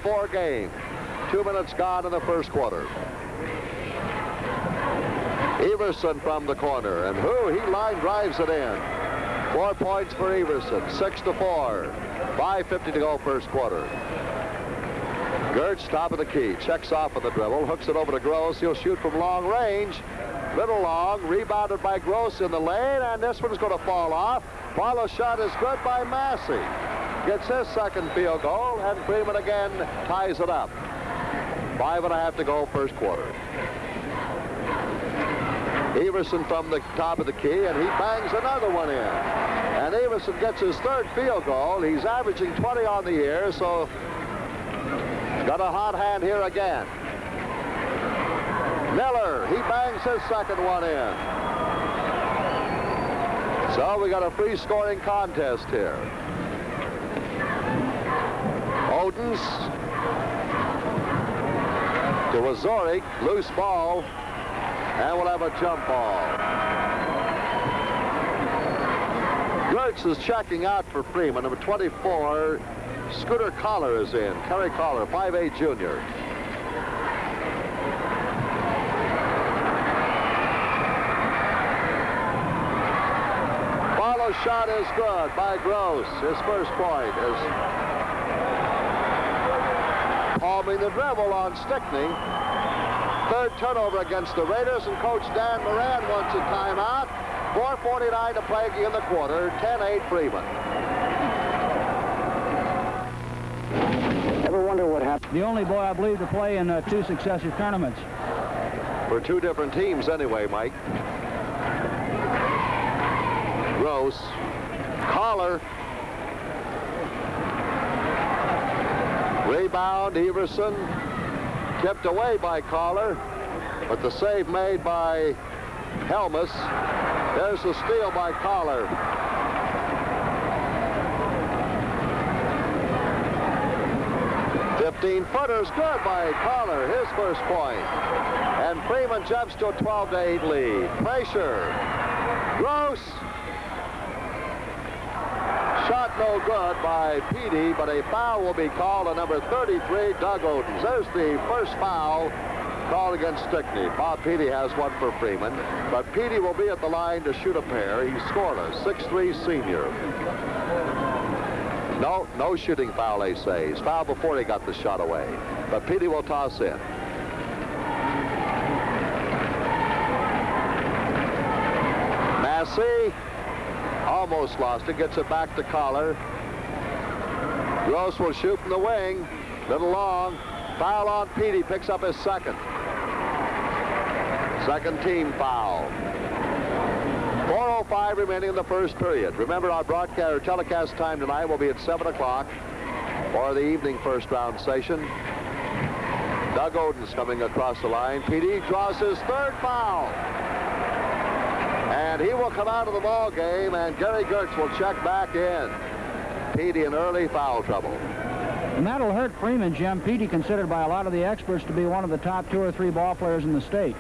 6-4 game. 2 minutes gone in the first quarter. Everson from the corner, and he line drives it in. 4 points for Everson, 6-4. 5:50 to go first quarter. Gertz, top of the key, checks off of the dribble, hooks it over to Gross. He'll shoot from long range. Little long, rebounded by Gross in the lane, and this one's going to fall off. Follow shot is good by Massey. Gets his second field goal, and Freeman again ties it up. 5:30 to go first quarter. Everson from the top of the key, and he bangs another one in. And Everson gets his third field goal. He's averaging 20 on the year, so got a hot hand here again. Miller, he bangs his second one in. So we got a free scoring contest here. Odens to Wazorik, loose ball, and we'll have a jump ball. Gertz is checking out for Freeman. Number 24, Scooter Collar is in. Kerry Collar, 5'8" junior. Follow shot is good by Gross. His first point is palming the dribble on Stickney. Third turnover against the Raiders, and Coach Dan Moran wants a timeout. 4:49 to play in the quarter. 10-8 Freeman. Ever wonder what happened? The only boy, I believe, to play in 2 successive tournaments. For 2 different teams anyway, Mike. Gross. Collar. Rebound, Everson. Kept away by Collar, but the save made by Helmus. There's the steal by Collar. Footers good by Collar, his first point. And Freeman jumps to a 12-8 lead. Pressure. Gross. Shot no good by Petey, but a foul will be called on number 33, Doug Odens. There's the first foul called against Stickney. Bob Petey has one for Freeman, but Petey will be at the line to shoot a pair. He's scoreless, 6'3" senior. No shooting foul, they say. He's fouled before he got the shot away, but Petey will toss in. Massey. Almost lost it. Gets it back to Collar. Gross will shoot from the wing. Little long. Foul on Petey. Picks up his second. Second team foul. 4:05 remaining in the first period. Remember, our broadcast or telecast time tonight will be at 7 o'clock for the evening first round session. Doug Odens coming across the line. Petey draws his third foul. And he will come out of the ball game, and Gary Gertz will check back in. Petey in early foul trouble. And that'll hurt Freeman, Jim. Petey considered by a lot of the experts to be one of the top 2 or 3 ball players in the state.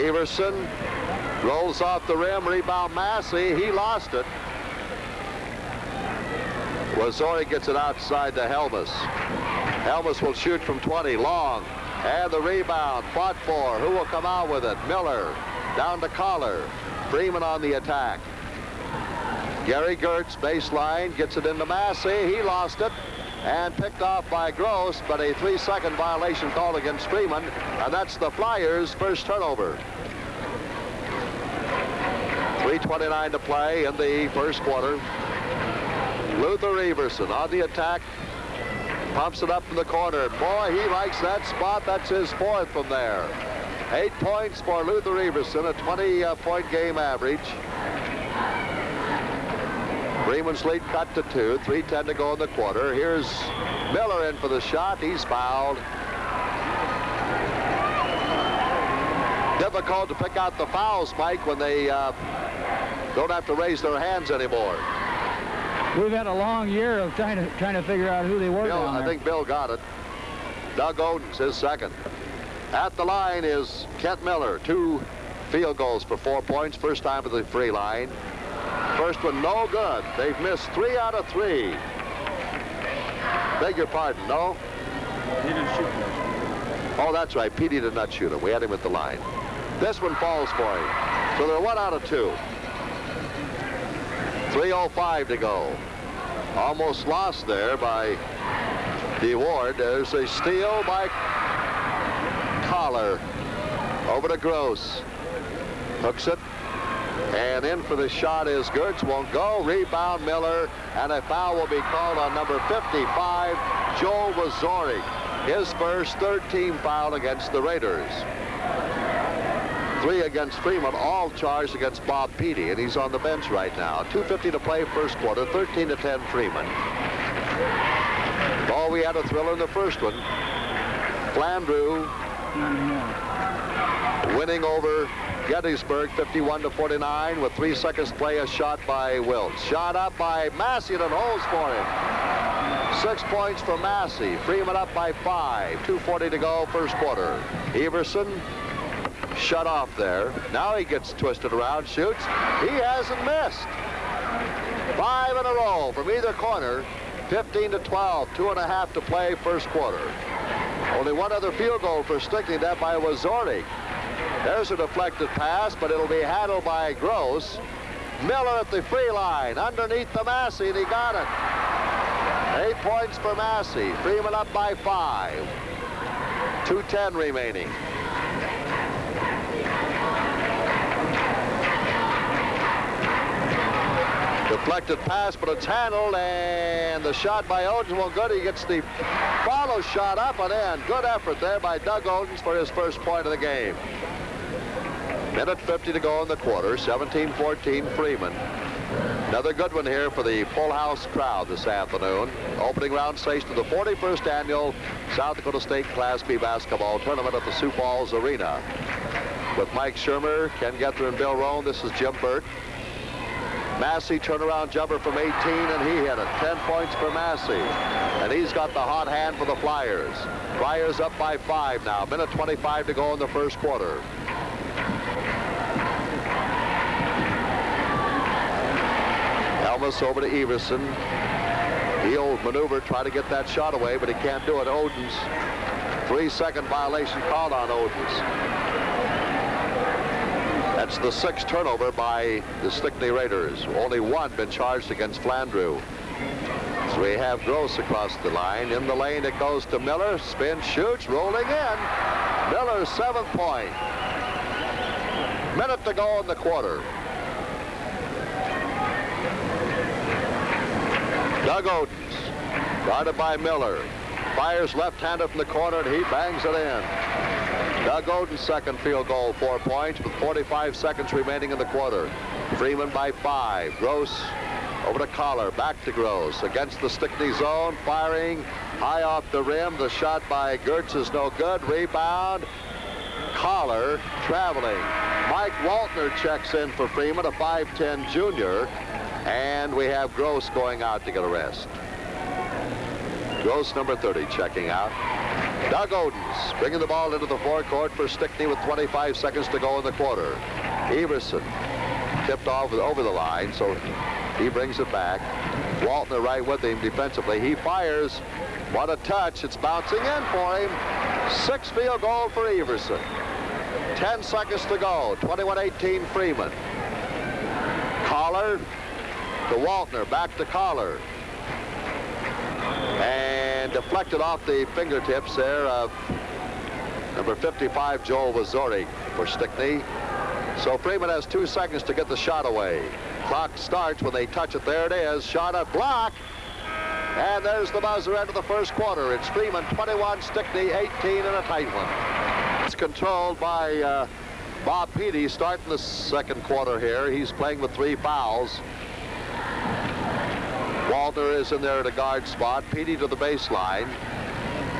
Everson rolls off the rim, rebound Massey. He lost it. Wazorik gets it outside to Helmus. Helmus will shoot from 20, long, and the rebound, fought for. Who will come out with it? Miller, down to Collar. Freeman on the attack. Gary Gertz, baseline, gets it into Massey. He lost it, and picked off by Gross, but a 3-second violation called against Freeman, and that's the Flyers' first turnover. 3:29 to play in the first quarter. Luther Everson on the attack. Pumps it up in the corner. Boy, he likes that spot. That's his 4th from there. 8 points for Luther Everson, a 20-point game average. Freeman's lead cut to 2. 3:10 to go in the quarter. Here's Miller in for the shot. He's fouled. Difficult to pick out the fouls, Mike, when they don't have to raise their hands anymore. We've had a long year of trying to figure out who they were down there. I think Bill got it. Doug Odens, his second. At the line is Kent Miller. 2 field goals for 4 points. First time at the free line. First first one, no good. They've missed 3 out of 3. Beg your pardon, no? He didn't shoot him. Oh, that's right. Petey did not shoot him. We had him at the line. This one falls for him. So they're 1 out of 2. 3:05 to go. Almost lost there by DeWard. There's a steal by Collar. Over to Gross. Hooks it. And in for the shot is Gertz. Won't go. Rebound Miller. And a foul will be called on number 55, Joe Wazorik. His first 13 foul against the Raiders. 3 against Freeman, all charged against Bob Petey, and he's on the bench right now. 2:50 to play first quarter, 13-10 Freeman. Oh, we had a thriller in the first one. Flandreau winning over Gettysburg 51-49 with 3 seconds to play. A shot by Wilt. Shot up by Massey and holds for him. 6 points for Massey. Freeman up by 5. 2:40 to go first quarter. Everson shut off there. Now he gets twisted around, shoots. He hasn't missed. 5 in a row from either corner. 15-12, 2.5 to play first quarter. Only one other field goal for Stickney, that by Wazorik. There's a deflected pass, but it'll be handled by Gross. Miller at the free line, underneath the Massey, and he got it. 8 points for Massey. Freeman up by 5. 2:10 remaining. Deflected pass, but it's handled, and the shot by Odens won't good. He gets the follow shot up and in. Good effort there by Doug Odens for his first point of the game. Minute 50 to go in the quarter. 17-14 Freeman. Another good one here for the full house crowd this afternoon. Opening round station of the 41st annual South Dakota State Class B basketball tournament at the Sioux Falls Arena. With Mike Shermer, Ken Gether, and Bill Rohn, this is Jim Burt. Massey turnaround jumper from 18, and he hit it. 10 points for Massey. And he's got the hot hand for the Flyers. Flyers up by 5 now. Minute 25 to go in the first quarter. Elmas over to Everson. He'll maneuver, try to get that shot away, but he can't do it. Odens. 3-second violation called on Odens. That's the 6th turnover by the Stickney Raiders. Only 1 been charged against Flandreau. So we have Gross across the line. In the lane it goes to Miller. Spin, shoots, rolling in. Miller's 7th point. Minute to go in the quarter. Doug Odens, guarded by Miller. Fires left-hander from the corner, and he bangs it in. Doug Odens' second field goal, 4 points, with 45 seconds remaining in the quarter. Freeman by 5. Gross over to Collar, back to Gross. Against the Stickney zone, firing high off the rim. The shot by Gertz is no good. Rebound. Collar traveling. Mike Waltner checks in for Freeman, a 5'10 junior. And we have Gross going out to get a rest. Gross, number 30, checking out. Doug Odens bringing the ball into the forecourt for Stickney with 25 seconds to go in the quarter. Everson tipped off over the line, so he brings it back. Waltner right with him defensively. He fires. What a touch. It's bouncing in for him. 6th field goal for Everson. 10 seconds to go. 21-18 Freeman. Collar to Waltner. Back to Collar. And deflected off the fingertips there of number 55, Joel Wazorik for Stickney. So Freeman has 2 seconds to get the shot away. Clock starts when they touch it. There it is. Shot at block. And there's the buzzer end of the first quarter. It's Freeman 21, Stickney 18 in a tight one. It's controlled by Bob Petey starting the second quarter here. He's playing with 3 fouls. Walter is in there at a guard spot. Petey to the baseline.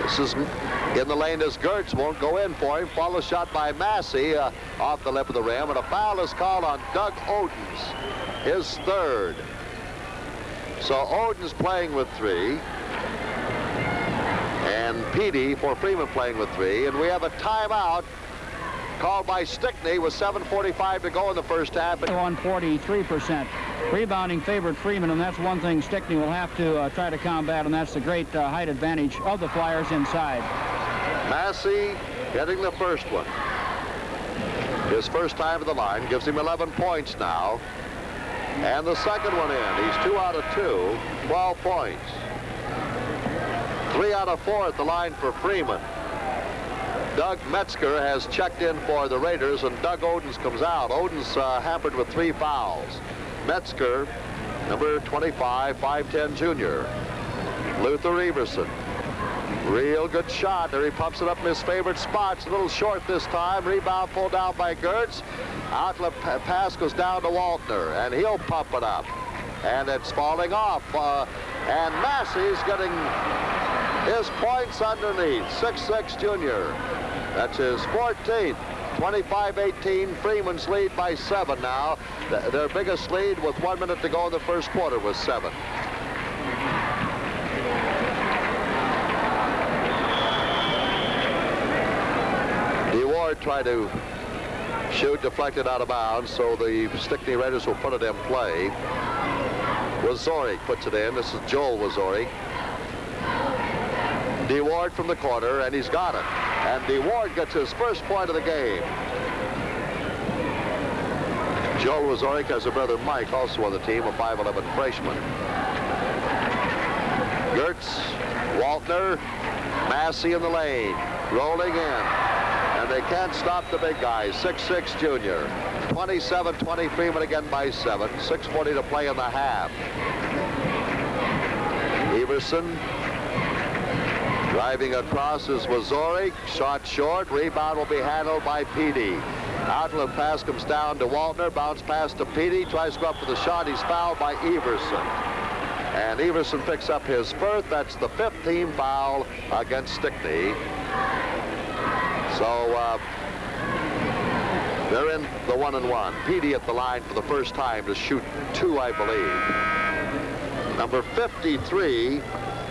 This is in the lane as Gertz won't go in for him. Follow shot by Massey off the lip of the rim. And a foul is called on Doug Odens, his 3rd. So Odens playing with 3. And Petey for Freeman playing with 3. And we have a timeout called by Stickney with 7:45 to go in the first half. On 43%. Rebounding favored Freeman, and that's one thing Stickney will have to try to combat, and that's the great height advantage of the Flyers inside. Massey getting the first one. His first time at the line gives him 11 points now. And the second one in. He's 2 out of 2, 12 points. 3 out of 4 at the line for Freeman. Doug Metzger has checked in for the Raiders, and Doug Odens comes out. Odens hampered with 3 fouls. Metzger, number 25, 5'10" junior. Luther Everson. Real good shot. There he pumps it up in his favorite spots. A little short this time. Rebound pulled down by Gertz. Outlet pass goes down to Waltner, and he'll pump it up. And it's falling off. And Massey's getting his points underneath. 6'6" junior. That's his 14th. 25-18, Freeman's lead by 7 now. Their biggest lead with 1 minute to go in the first quarter was 7. DeWard tried to shoot, deflected out of bounds, so the Stickney Raiders will put it in play. Wazorik puts it in. This is Joel Wazorik. DeWard from the corner, and he's got it. And DeWard gets his first point of the game. Joel Wazorik has a brother Mike, also on the team, a 5'11" freshman. Gertz, Waltner, Massey in the lane, rolling in. And they can't stop the big guys. 6'6" junior. 27-20, Freeman again by 7. 6:40 to play in the half. Everson driving across is Wazorik. Shot short. Rebound will be handled by Petey. Outlet pass comes down to Waltner. Bounce pass to Petey. Tries to go up for the shot. He's fouled by Everson. And Everson picks up his 1st. That's the 5th team foul against Stickney. So they're in the 1-and-1. Petey at the line for the first time to shoot 2, I believe. Number 53,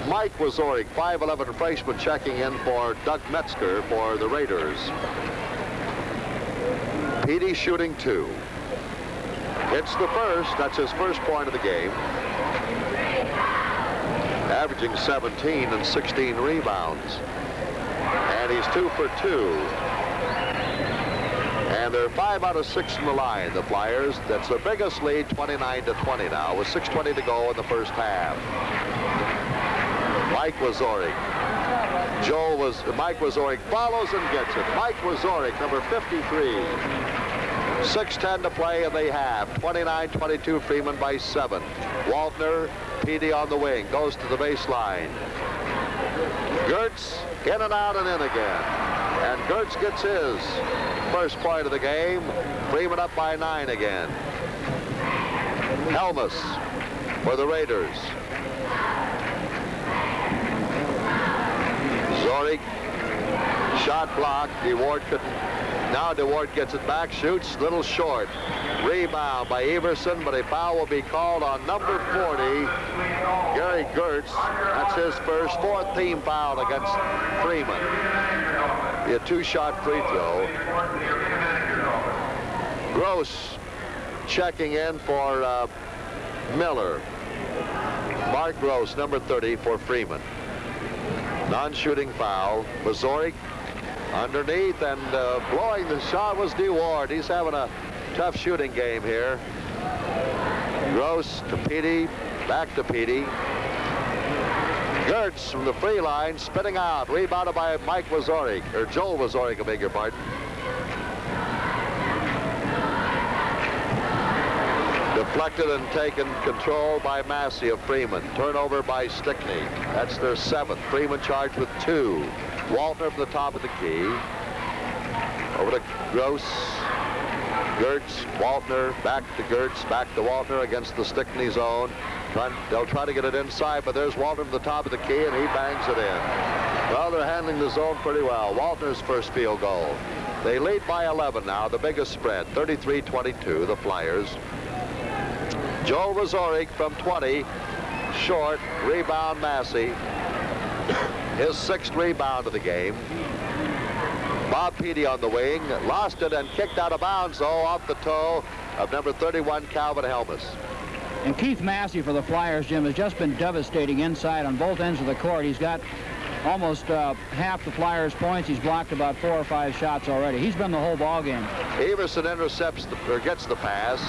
Mike Wazorik, 5'11" freshman, checking in for Doug Metzger for the Raiders. Petey shooting 2. It's the first. That's his first point of the game. Averaging 17 and 16 rebounds. And he's 2 for 2. And they're 5 out of 6 from the line, the Flyers. That's their biggest lead, 29-20 now, with 6:20 to go in the first half. Mike Wazorik. Mike Wazorik follows and gets it. Mike Wazorik, number 53. 6:10 to play in the half. 29-22, Freeman by 7. Waltner, Petey on the wing, goes to the baseline. Gertz in and out and in again. And Gertz gets his first point of the game. Freeman up by 9 again. Helmus for the Raiders. Zorik, shot blocked. DeWard couldn't. Now DeWard gets it back, shoots, little short. Rebound by Everson, but a foul will be called on number 40, Gary Gertz. That's his first, 4th team foul against Freeman. A 2-shot free throw. Gross checking in for Miller. Mark Gross, number 30 for Freeman. Non-shooting foul. Wazorik underneath, and blowing the shot was DeWard. He's having a tough shooting game here. Gross to Petey, back to Petey. Gertz from the free line, spinning out, rebounded by Mike Wazorik, or Joel Wazorik, I beg your pardon. Deflected and taken control by Massey of Freeman. Turnover by Stickney. That's their 7th. Freeman charged with 2. Waltner from the top of the key. Over to Gross. Gertz, Waltner, back to Gertz, back to Waltner against the Stickney zone. They'll try to get it inside, but there's Waltner from the top of the key, and he bangs it in. Well, they're handling the zone pretty well. Waltner's first field goal. They lead by 11 now, the biggest spread, 33-22, the Flyers. Joel Wazorik from 20, short, rebound Massey. His 6th rebound of the game. Bob Petey on the wing, lost it and kicked out of bounds, though, off the toe of number 31, Calvin Helmus. And Keith Massey for the Flyers, Jim, has just been devastating inside on both ends of the court. He's got almost half the Flyers' points. He's blocked about 4 or 5 shots already. He's been the whole ball game. Everson intercepts or gets the pass,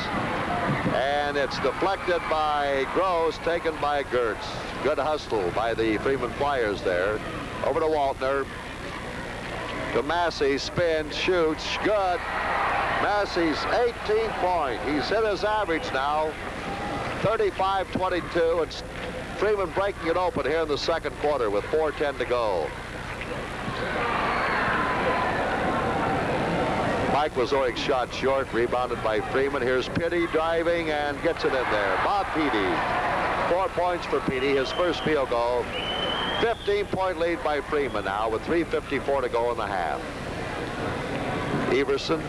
and it's deflected by Gross, taken by Gertz. Good hustle by the Freeman Flyers there. Over to Waltner. To Massey, spins, shoots, good. Massey's 18th point. He's hit his average now, 35-22. It's Freeman breaking it open here in the second quarter with 4:10 to go. Mike Wazorik's shot short, rebounded by Freeman. Here's Petty driving and gets it in there. Bob Petty, 4 points for Petty, his first field goal. 15-point lead by Freeman now with 3:54 to go in the half. Everson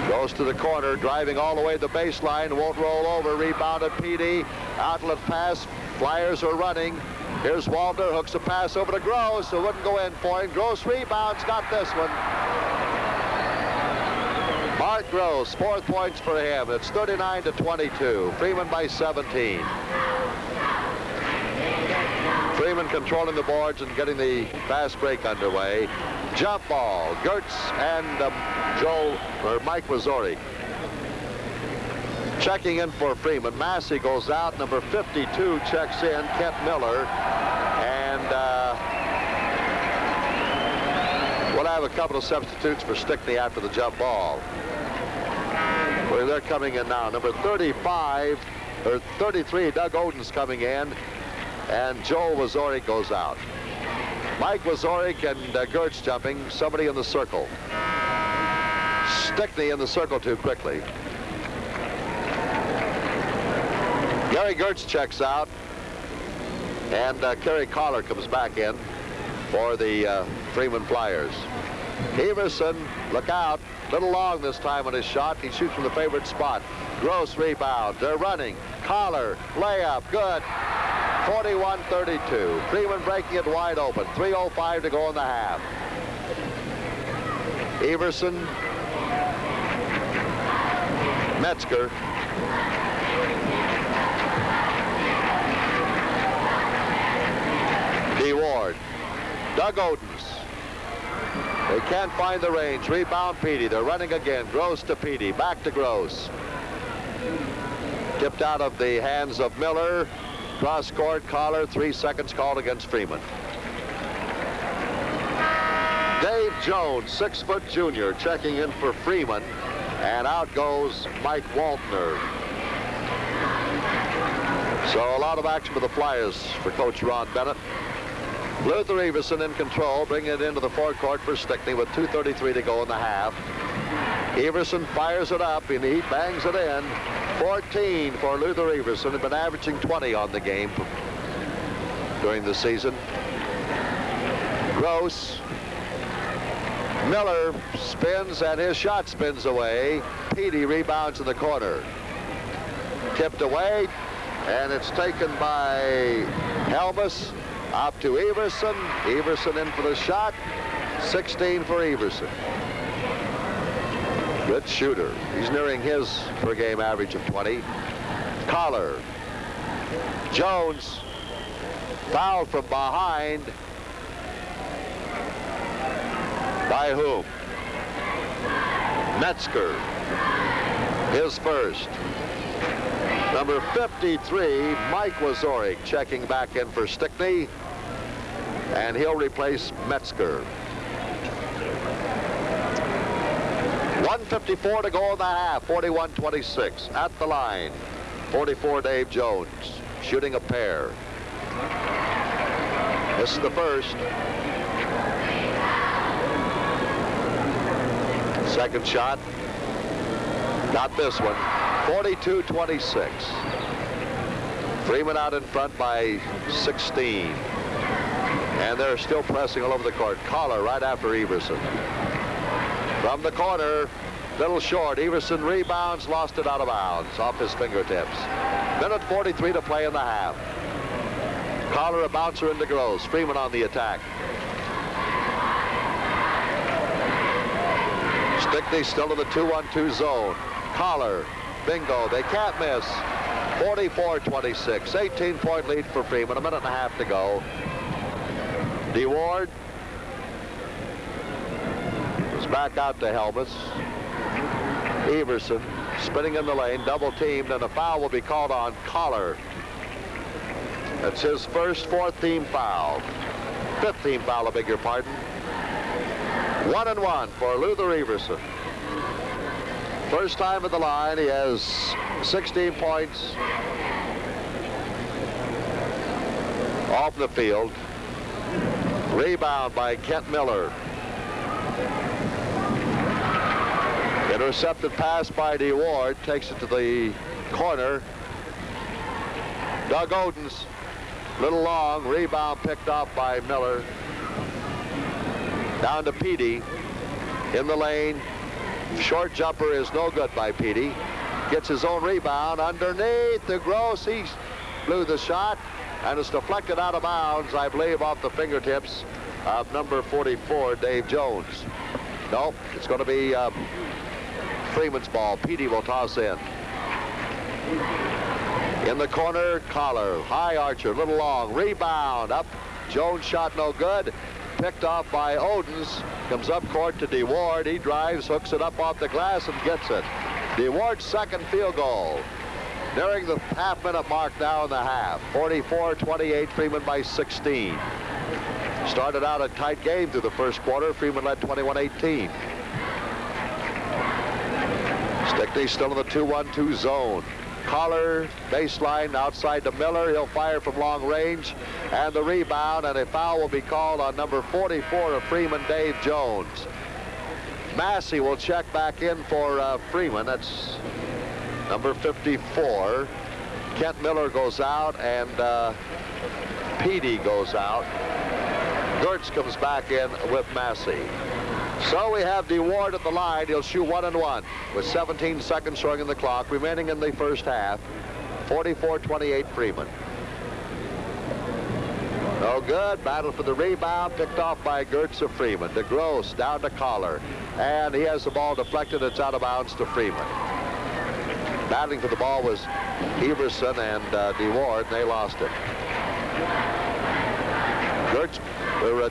goes to the corner, driving all the way to the baseline, won't roll over, rebounded Petey, outlet pass, Flyers are running. Here's Walter, hooks a pass over to Gross, who wouldn't go in for him. Gross rebounds, got this one. Mark Gross, 4 points for him. It's 39-22. Freeman by 17. Freeman controlling the boards and getting the fast break underway. Jump ball, Gertz and Mike Wazorik. Checking in for Freeman. Massey goes out. Number 52 checks in, Kent Miller. And we'll have a couple of substitutes for Stickney after the jump ball. Well, they're coming in now. Number 33, Doug Oden's coming in. And Joel Wazorik goes out. Mike Wazorik and Gertz jumping. Somebody in the circle. Stickney in the circle too quickly. Gary Gertz checks out. And Kerry Collar comes back in for the Freeman Flyers. Everson, look out. Little long this time on his shot. He shoots from the favorite spot. Gross rebound. They're running. Collar, layup, good. 41-32. Freeman breaking it wide open. 3:05 to go in the half. Everson. Metzger. D. Ward. Doug Odens. They can't find the range. Rebound Petey. They're running again. Gross to Petey. Back to Gross. Tipped out of the hands of Miller. Cross court, Collar, 3 seconds called against Freeman. Dave Jones, 6-foot junior, checking in for Freeman. And out goes Mike Waltner. So a lot of action with the Flyers for Coach Ron Bennett. Luther Everson in control, bringing it into the forecourt for Stickney with 2:33 to go in the half. Everson fires it up and he bangs it in. 14 for Luther Everson. Had been averaging 20 on the game during the season. Gross. Miller spins and his shot spins away. Petey rebounds in the corner. Tipped away and it's taken by Helmus. Up to Everson. Everson in for the shot. 16 for Everson. Good shooter. He's nearing his per game average of 20. Collar. Jones. Fouled from behind. By whom? Metzger. His first. Number 53, Mike Wazorik, checking back in for Stickney. And he'll replace Metzger. 1:54 to go in the half. 41-26 at the line. 44, Dave Jones, shooting a pair. This is the first. Second shot. Got this one. 42-26. Freeman out in front by 16. And they're still pressing all over the court. Collar right after Everson. From the corner, little short. Everson rebounds, lost it out of bounds, off his fingertips. Minute 43 to play in the half. Collar a bouncer into Gross. Freeman on the attack. Stickney still in the 2-1-2 zone. Collar Bingo. They can't miss. 44-26. 18-point lead for Freeman. A minute and a half to go. DeWard is back out to Helmus. Everson spinning in the lane, double teamed, and a foul will be called on Collar. That's his first fourth team foul. Fifth team foul, I beg your pardon. 1-1 for Luther Everson. First time at the line, he has 16 points off the field. Rebound by Kent Miller. Intercepted pass by DeWard, takes it to the corner. Doug Odens, little long, rebound picked off by Miller. Down to Petey in the lane. Short jumper is no good by Petey. Gets his own rebound underneath the Gross. He blew the shot, and it's deflected out of bounds, I believe, off the fingertips of number 44, Dave Jones. Nope, it's going to be Freeman's ball. Petey will toss in. In the corner, Collar, high archer, little long, rebound, up. Jones shot no good. Picked off by Odens. Comes up court to DeWard. He drives, hooks it up off the glass, and gets it. DeWard's second field goal. Nearing the half-minute mark now in the half. 44-28, Freeman by 16. Started out a tight game through the first quarter. Freeman led 21-18. Stickney still in the 2-1-2 zone. Collar, baseline, outside to Miller. He'll fire from long range. And the rebound, and a foul will be called on number 44 of Freeman, Dave Jones. Massey will check back in for Freeman. That's number 54. Kent Miller goes out, and Petey goes out. Gertz comes back in with Massey. So we have DeWard at the line. He'll shoot 1-1 with 17 seconds showing in the clock, remaining in the first half. 44-28 Freeman. No good. Battle for the rebound. Picked off by Gertz of Freeman. DeGrosse down to Collar. And he has the ball deflected. It's out of bounds to Freeman. Battling for the ball was Everson and DeWard, and they lost it. Gertz,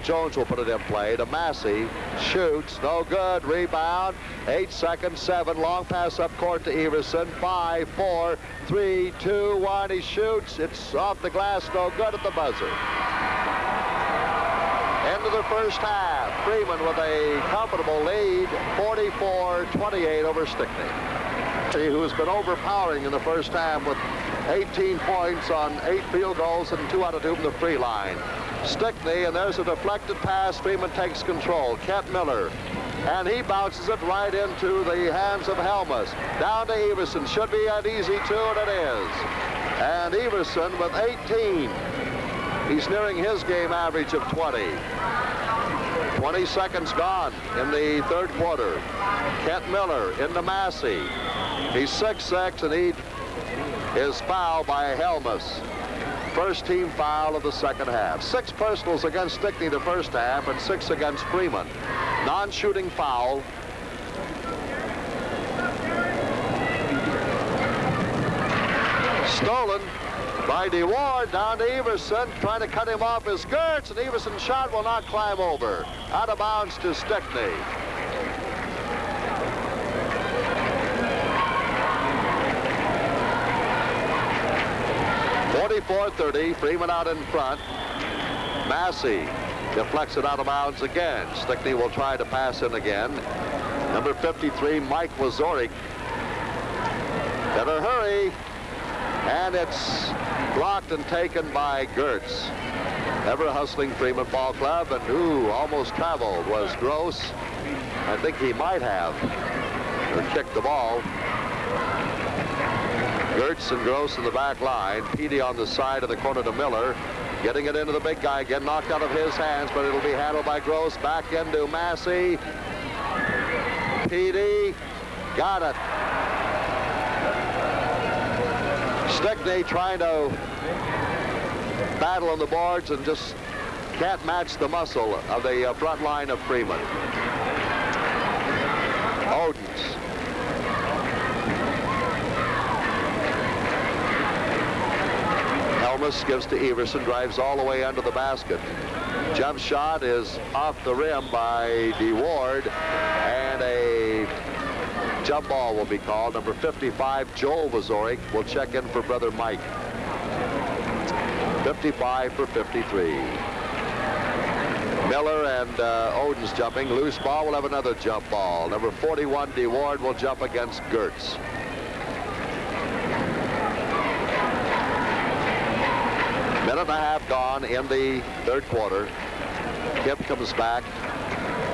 Jones will put it in play to Massey. Shoots. No good. Rebound. 8 seconds. 7. Long pass up court to Everson. 5, 4, 3, 2, 1. He shoots. It's off the glass. No good at the buzzer. End of the first half. Freeman with a comfortable lead. 44-28 over Stickney, who's been overpowering in the first half with 18 points on 8 field goals and 2 out of 2 from the free line. Stickney, and there's a deflected pass. Freeman takes control. Kent Miller, and he bounces it right into the hands of Helmus. Down to Everson. Should be an easy 2, and it is. And Everson with 18. He's nearing his game average of 20. 20 seconds gone in the third quarter. Kent Miller into Massey. He's 6'6", and he is fouled by Helmus. First team foul of the second half. 6 personals against Stickney the first half and 6 against Freeman. Non-shooting foul. Stolen by DeWard down to Everson, trying to cut him off his skirts, and Everson's shot will not climb over. Out of bounds to Stickney. .30, Freeman out in front. Massey deflects it out of bounds again. Stickney will try to pass in again. Number 53, Mike Wazorik. Better hurry. And it's blocked and taken by Gertz. Ever hustling Freeman Ball Club, and who almost traveled was Gross. I think he might have kicked the ball. Gertz and Gross in the back line. Petey on the side of the corner to Miller. Getting it into the big guy. Again knocked out of his hands, but it'll be handled by Gross. Back into Massey. Petey. Got it. Stickney trying to battle on the boards and just can't match the muscle of the front line of Freeman. Odens. Helmus gives to Everson, drives all the way under the basket. Jump shot is off the rim by DeWard, and a jump ball will be called. Number 55, Joel Wazorik, will check in for brother Mike. 55 for 53. Miller and Oden's jumping. Loose ball will have another jump ball. Number 41, DeWard, will jump against Gertz. Minute and a half gone in the third quarter. Kip comes back,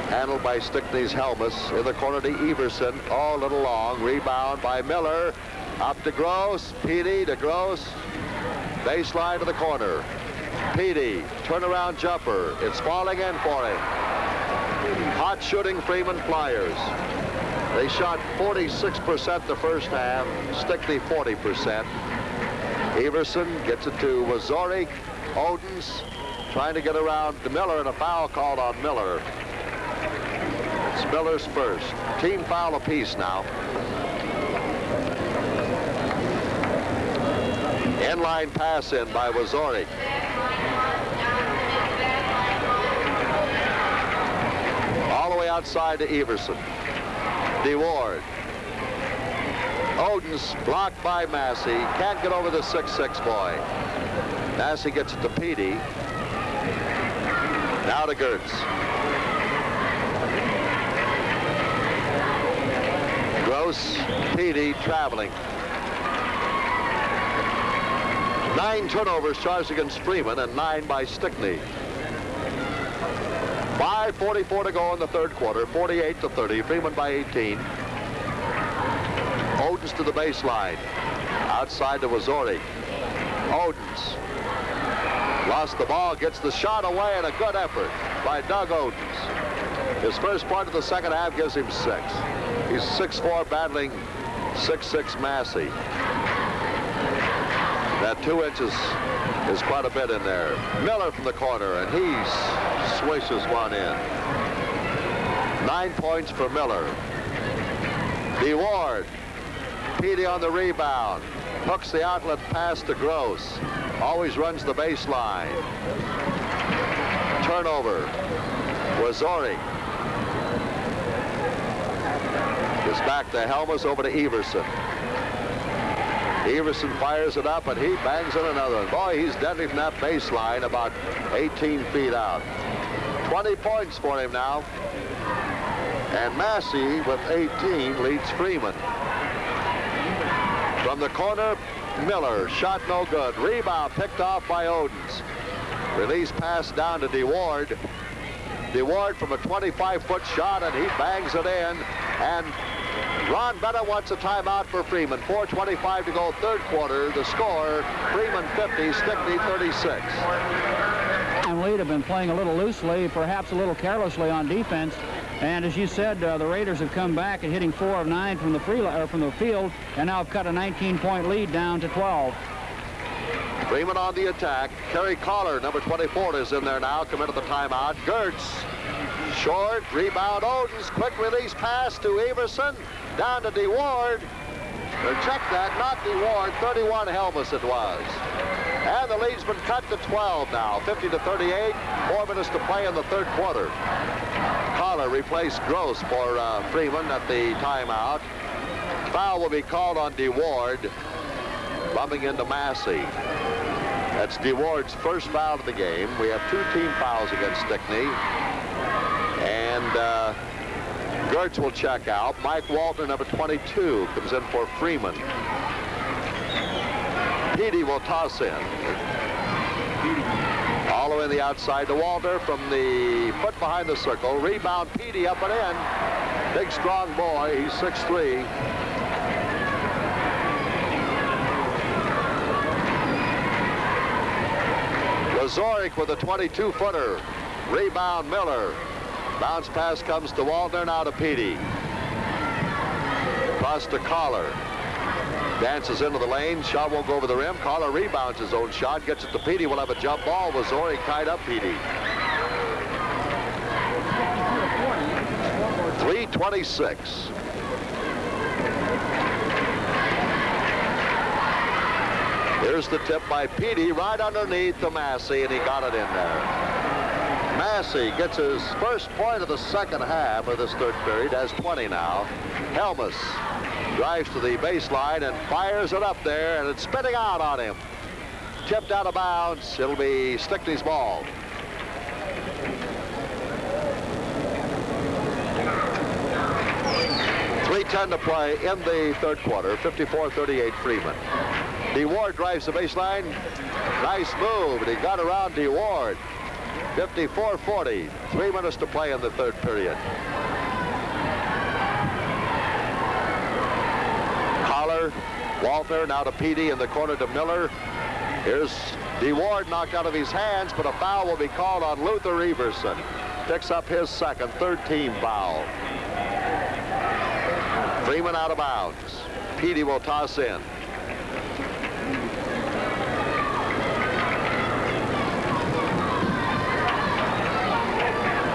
handled by Stickney's Helmus. In the corner to Everson. Oh, a little long. Rebound by Miller. Up to Gross. Petey to Gross. Baseline to the corner. Petey, turnaround jumper. It's falling in for him. Hot shooting Freeman Flyers. They shot 46% the first half. Stickney 40%. Everson gets it to Wazorik. Oden's trying to get around to Miller, and a foul called on Miller. It's Miller's first. Team foul apiece now. Inline pass in by Wazorik. All the way outside to Everson. DeWard. Oden's blocked by Massey. Can't get over the 6'6" boy. Massey gets it to Petey. Now to Gertz. Gross, Petey traveling. 9 turnovers charged against Freeman and 9 by Stickney. 5:44 to go in the third quarter. 48-30. Freeman by 18. Oden's to the baseline. Outside to Wazorik. Oden's. Lost the ball, gets the shot away, and a good effort by Doug Oden's. His first point of the second half gives him 6. He's 6'4", battling 6'6" Massey. That 2 inches is quite a bit in there. Miller from the corner, and he swishes one in. 9 points for Miller. DeWard. Petey on the rebound. Hooks the outlet pass to Gross. Always runs the baseline. Turnover. Wazorik. Gets back to Helmus, over to Everson. Everson fires it up, and he bangs in another one. Boy, he's deadly from that baseline, about 18 feet out. 20 points for him now. And Massey, with 18, leads Freeman. From the corner, Miller, shot no good. Rebound picked off by Oden's. Release pass down to DeWard. DeWard from a 25-foot shot, and he bangs it in. And Ron Bennett wants a timeout for Freeman. 4:25 to go, third quarter. The score, Freeman 50, Stickney 36. And Lead have been playing a little loosely, perhaps a little carelessly on defense. And as you said, the Raiders have come back and hitting 4 of 9 from the field, and now have cut a 19-point lead down to 12. Freeman on the attack. Kerry Collar, number 24, is in there now. Committed the timeout. Gertz, short, rebound. Oden's quick release pass to Everson. Down to DeWard. Check that, not DeWard. 31 Helmus it was. And the lead's been cut to 12 now. 50-38. 4 minutes to play in the third quarter. Collar replaced Gross for Freeman at the timeout. Foul will be called on DeWard, bumping into Massey. That's DeWard's first foul of the game. We have 2 team fouls against Stickney. And Gertz will check out. Mike Walter, number 22, comes in for Freeman. Petey will toss in. All the way on the outside to Walter from the foot behind the circle. Rebound, Petey up and in. Big, strong boy. He's 6'3". Wazorik with a 22-footer. Rebound, Miller. Bounce pass comes to Walter, now to Petey. Cross to Collar. Dances into the lane. Shot won't go over the rim. Collar rebounds his own shot. Gets it to Petey. Will have a jump ball. Wazorik tied up Petey. 3:26. Here's the tip by Petey right underneath the Massey, and he got it in there. Massey gets his first point of the second half of this third period, has 20 now. Helmus drives to the baseline and fires it up there, and it's spinning out on him. Tipped out of bounds. It'll be Stickney's ball. .310 to play in the third quarter. 54-38 Freeman. DeWard drives the baseline. Nice move, and he got around DeWard. 54-40. 3 minutes to play in the third period. Collar, Walter, now to Petey in the corner to Miller. Here's DeWard knocked out of his hands, but a foul will be called on Luther Everson. Picks up his second, third team foul. Freeman out of bounds. Petey will toss in.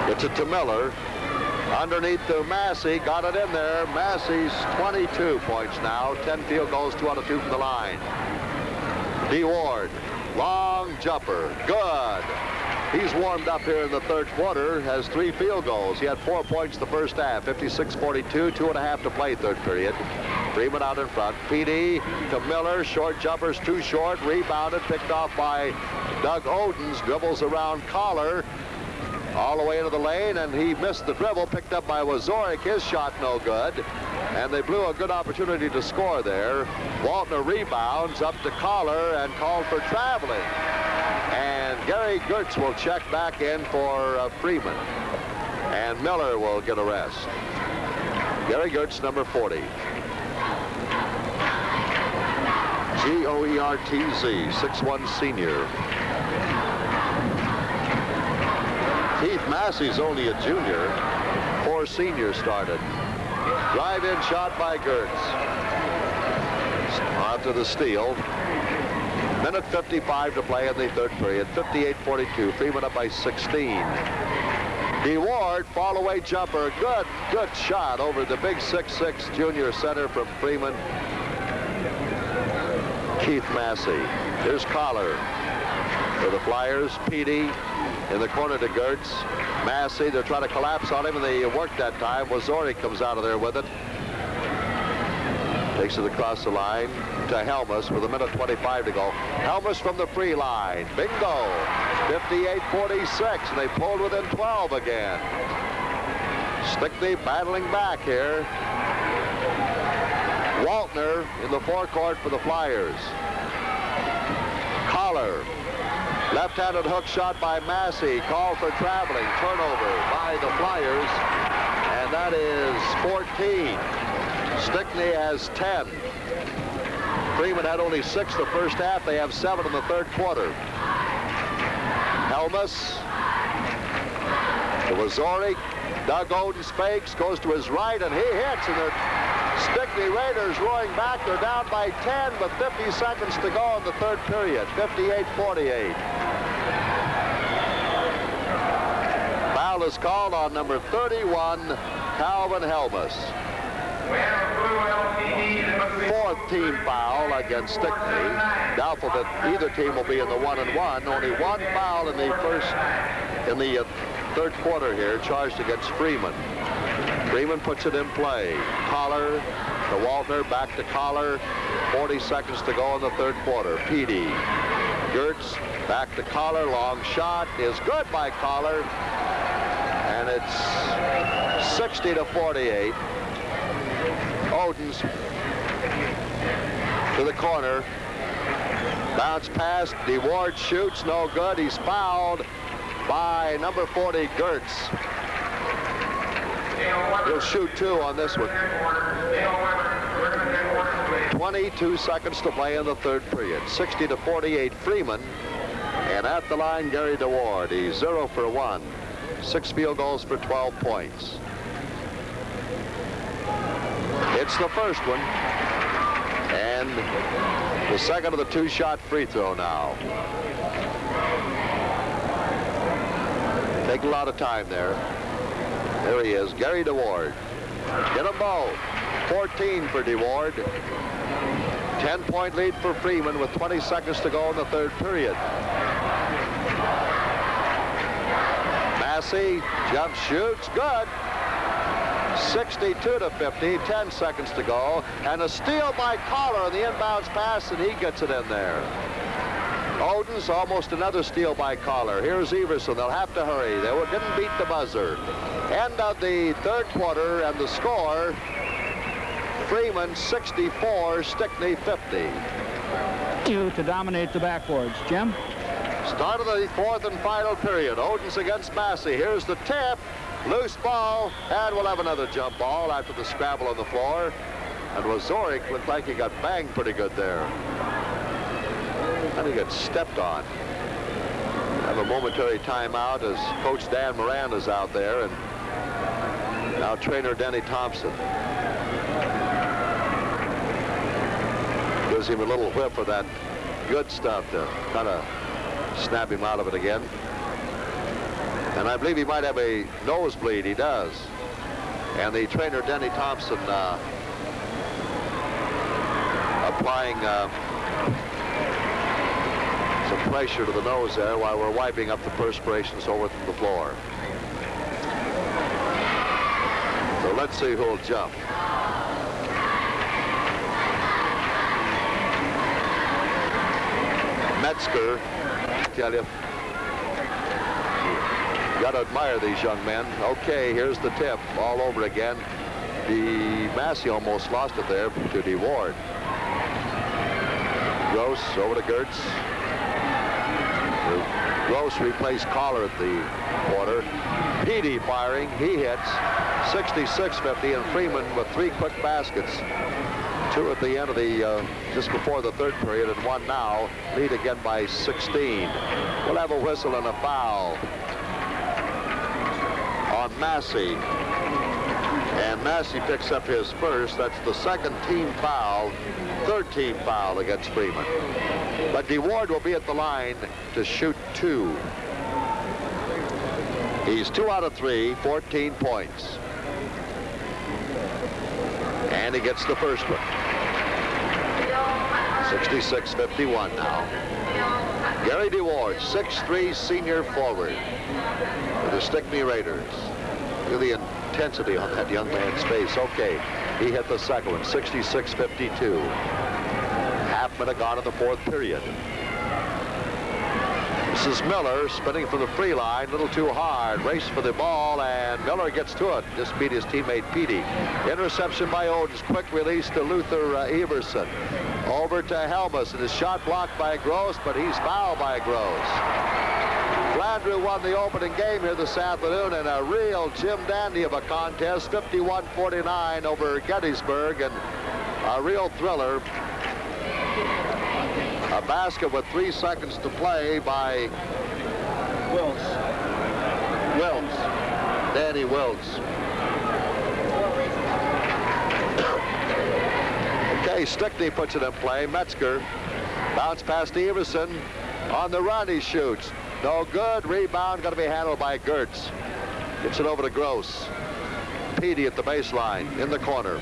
Gets it to Miller. Underneath to Massey. Got it in there. Massey's 22 points now. 10 field goals, 2 out of 2 from the line. DeWard. Long jumper. Good. He's warmed up here in the third quarter, has 3 field goals. He had 4 points the first half, 56-42, 2.5 to play third period. Freeman out in front. Petey to Miller, short jumpers, too short, rebounded, picked off by Doug Odens, dribbles around Collar, all the way into the lane, and he missed the dribble, picked up by Wazorik, his shot no good, and they blew a good opportunity to score there. Waltner rebounds up to Collar and called for traveling. And Gary Gertz will check back in for Freeman. And Miller will get a rest. Gary Gertz, number 40. G-O-E-R-T-Z, 6'1" senior. Keith Massey's only a junior. 4 seniors started. Drive-in shot by Gertz. After the steal. Minute 55 to play in the third period. 58-42. Freeman up by 16. DeWard, fall-away jumper. Good shot over the big 6'6" junior center from Freeman. Keith Massey. Here's Collar for the Flyers. Petey in the corner to Gertz. Massey, they're trying to collapse on him, and they worked that time. Wazorik comes out of there with it. Takes it across the line to Helmus with 1:25 to go. Helmus from the free line. Bingo. 58-46, and they pulled within 12 again. Stickney battling back here. Waltner in the forecourt for the Flyers. Collar. Left-handed hook shot by Massey. Call for traveling. Turnover by the Flyers. And that is 14. Stickney has 10. Freeman had only 6 the first half. They have 7 in the third quarter. Helmus. To Wazorik. Doug Odens fakes. Goes to his right, and he hits. And the Stickney Raiders roaring back. They're down by 10, but 50 seconds to go in the third period. 58-48. Foul is called on number 31, Calvin Helmus. 4th team foul against Stickney. Doubtful that either team will be in the 1-1. Only 1 foul in the third quarter here, charged against Freeman. Freeman puts it in play. Collar to Waltner, back to Collar. 40 seconds to go in the third quarter. Petey. Gertz back to Collar. Long shot is good by Collar. And it's 60-48. Odens to the corner. Bounce pass. DeWard shoots. No good. He's fouled by number 40, Gertz. He'll shoot 2 on this one. 22 seconds to play in the third period. 60-48 Freeman. And at the line, Gary DeWard. He's 0 for 1. 6 field goals for 12 points. It's the first one. And the second of the 2-shot free throw now. Take a lot of time there. There he is, Gary DeWard. Get them both. 14 for DeWard. 10-point lead for Freeman with 20 seconds to go in the third period. Massey jump shoots, good. 62-50, 10 seconds to go, and a steal by Collar on the inbounds pass, and he gets it in there. Oden's almost another steal by Collar. Here's Everson. They'll have to hurry. They didn't beat the buzzer. End of the third quarter, and the score, Freeman 64, Stickney 50. To dominate the backboards. Jim? Start of the fourth and final period. Oden's against Massey. Here's the tip. Loose ball, and we'll have another jump ball after the scramble on the floor. And Wazorik looked like he got banged pretty good there. And he got stepped on. Have a momentary timeout as Coach Dan Miranda's out there, and now trainer Denny Thompson gives him a little whiff of that good stuff to kind of snap him out of it again. And I believe he might have a nosebleed. He does. And the trainer, Denny Thompson, applying some pressure to the nose there while we're wiping up the perspiration over from the floor. So let's see who'll jump. Metzger, I tell you. Got to admire these young men. Okay, here's the tip all over again. Massey almost lost it there to DeWard. Gross over to Gertz. Gross replaced Collar at the quarter. Petey firing. He hits 66-50, and Freeman with 3 quick baskets. 2 at the end of the, just before the third period, and 1 now. Lead again by 16. We'll have a whistle and a foul on Massey, and Massey picks up his first. That's the second team foul, third team foul against Freeman. But DeWard will be at the line to shoot 2. He's 2 out of 3, 14 points. And he gets the first one. 66-51 now. Gary DeWard, 6'3" senior forward for the Stickney Raiders. Look at the intensity on that young man's face. Okay, he hit the second one, 66-52. Half minute gone in the fourth period. This is Miller spinning from the free line, a little too hard. Race for the ball, and Miller gets to it. Just beat his teammate Petey. Interception by Oden's. Quick release to Luther Everson. Over to Helmus, and his shot blocked by Gross, but he's fouled by Gross. Flandreau won the opening game here this afternoon in a real Jim Dandy of a contest, 51-49 over Gettysburg, and a real thriller. A basket with 3 seconds to play by Wills. Danny Wills. Okay, Stickney puts it in play. Metzger bounce pass to Everson. On the run, he shoots. No good. Rebound going to be handled by Gertz. Gets it over to Gross. Petey at the baseline in the corner.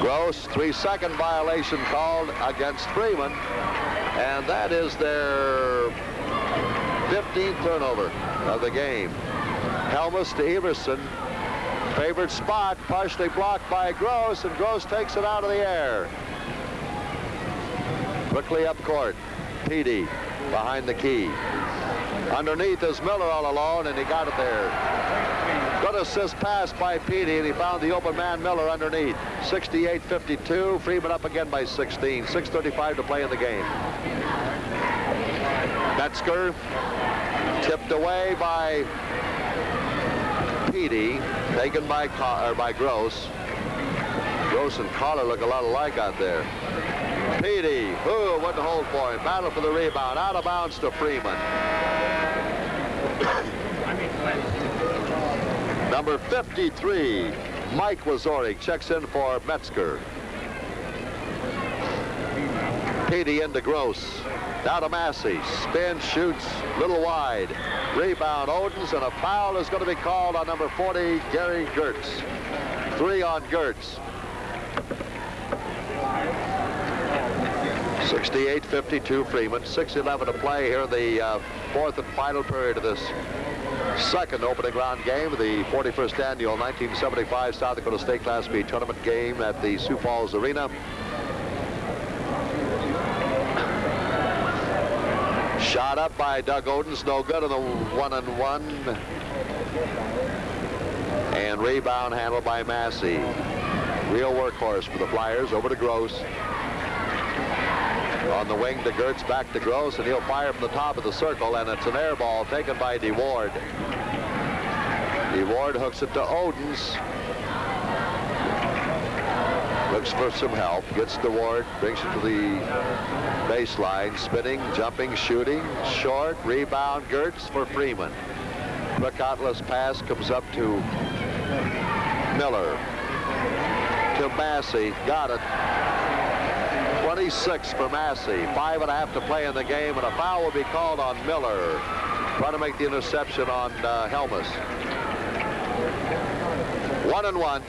Gross, 3-second violation called against Freeman, and that is their 15th turnover of the game. Helmus to Everson. Favored spot, partially blocked by Gross, and Gross takes it out of the air. Quickly up court. Petey behind the key. Underneath is Miller all alone, and he got it there. Good assist pass by Petey, and he found the open man Miller underneath. 68-52. Freeman up again by 16. 6:35 to play in the game. Metzger tipped away by Petey, taken by Gross. Gross and Collar look a lot alike out there. Petey, who wouldn't hold for him. Battle for the rebound. Out of bounds to Freeman. Number 53, Mike Wazorik, checks in for Metzger. Petey into Gross. Now to Massey. Spin, shoots, little wide. Rebound, Oden's, and a foul is going to be called on number 40, Gary Gertz. 3 on Gertz. 68-52 Freeman. 6:11 to play here in the fourth and final period of this second opening round game of the 41st annual 1975 South Dakota State Class B tournament game at the Sioux Falls Arena. Shot up by Doug Odens, no good on the 1-and-1. And rebound handled by Massey. Real workhorse for the Flyers. Over to Gross. On the wing to Gertz, back to Gross, and he'll fire from the top of the circle, and it's an air ball taken by DeWard. DeWard hooks it to Odens. Looks for some help, gets DeWard, brings it to the baseline, spinning, jumping, shooting, short, rebound, Gertz for Freeman. Quick outless pass comes up to Miller. To Massey, got it. 26 for Massey. 5.5 to play in the game, and a foul will be called on Miller. Trying to make the interception on Helmus. 1-and-1.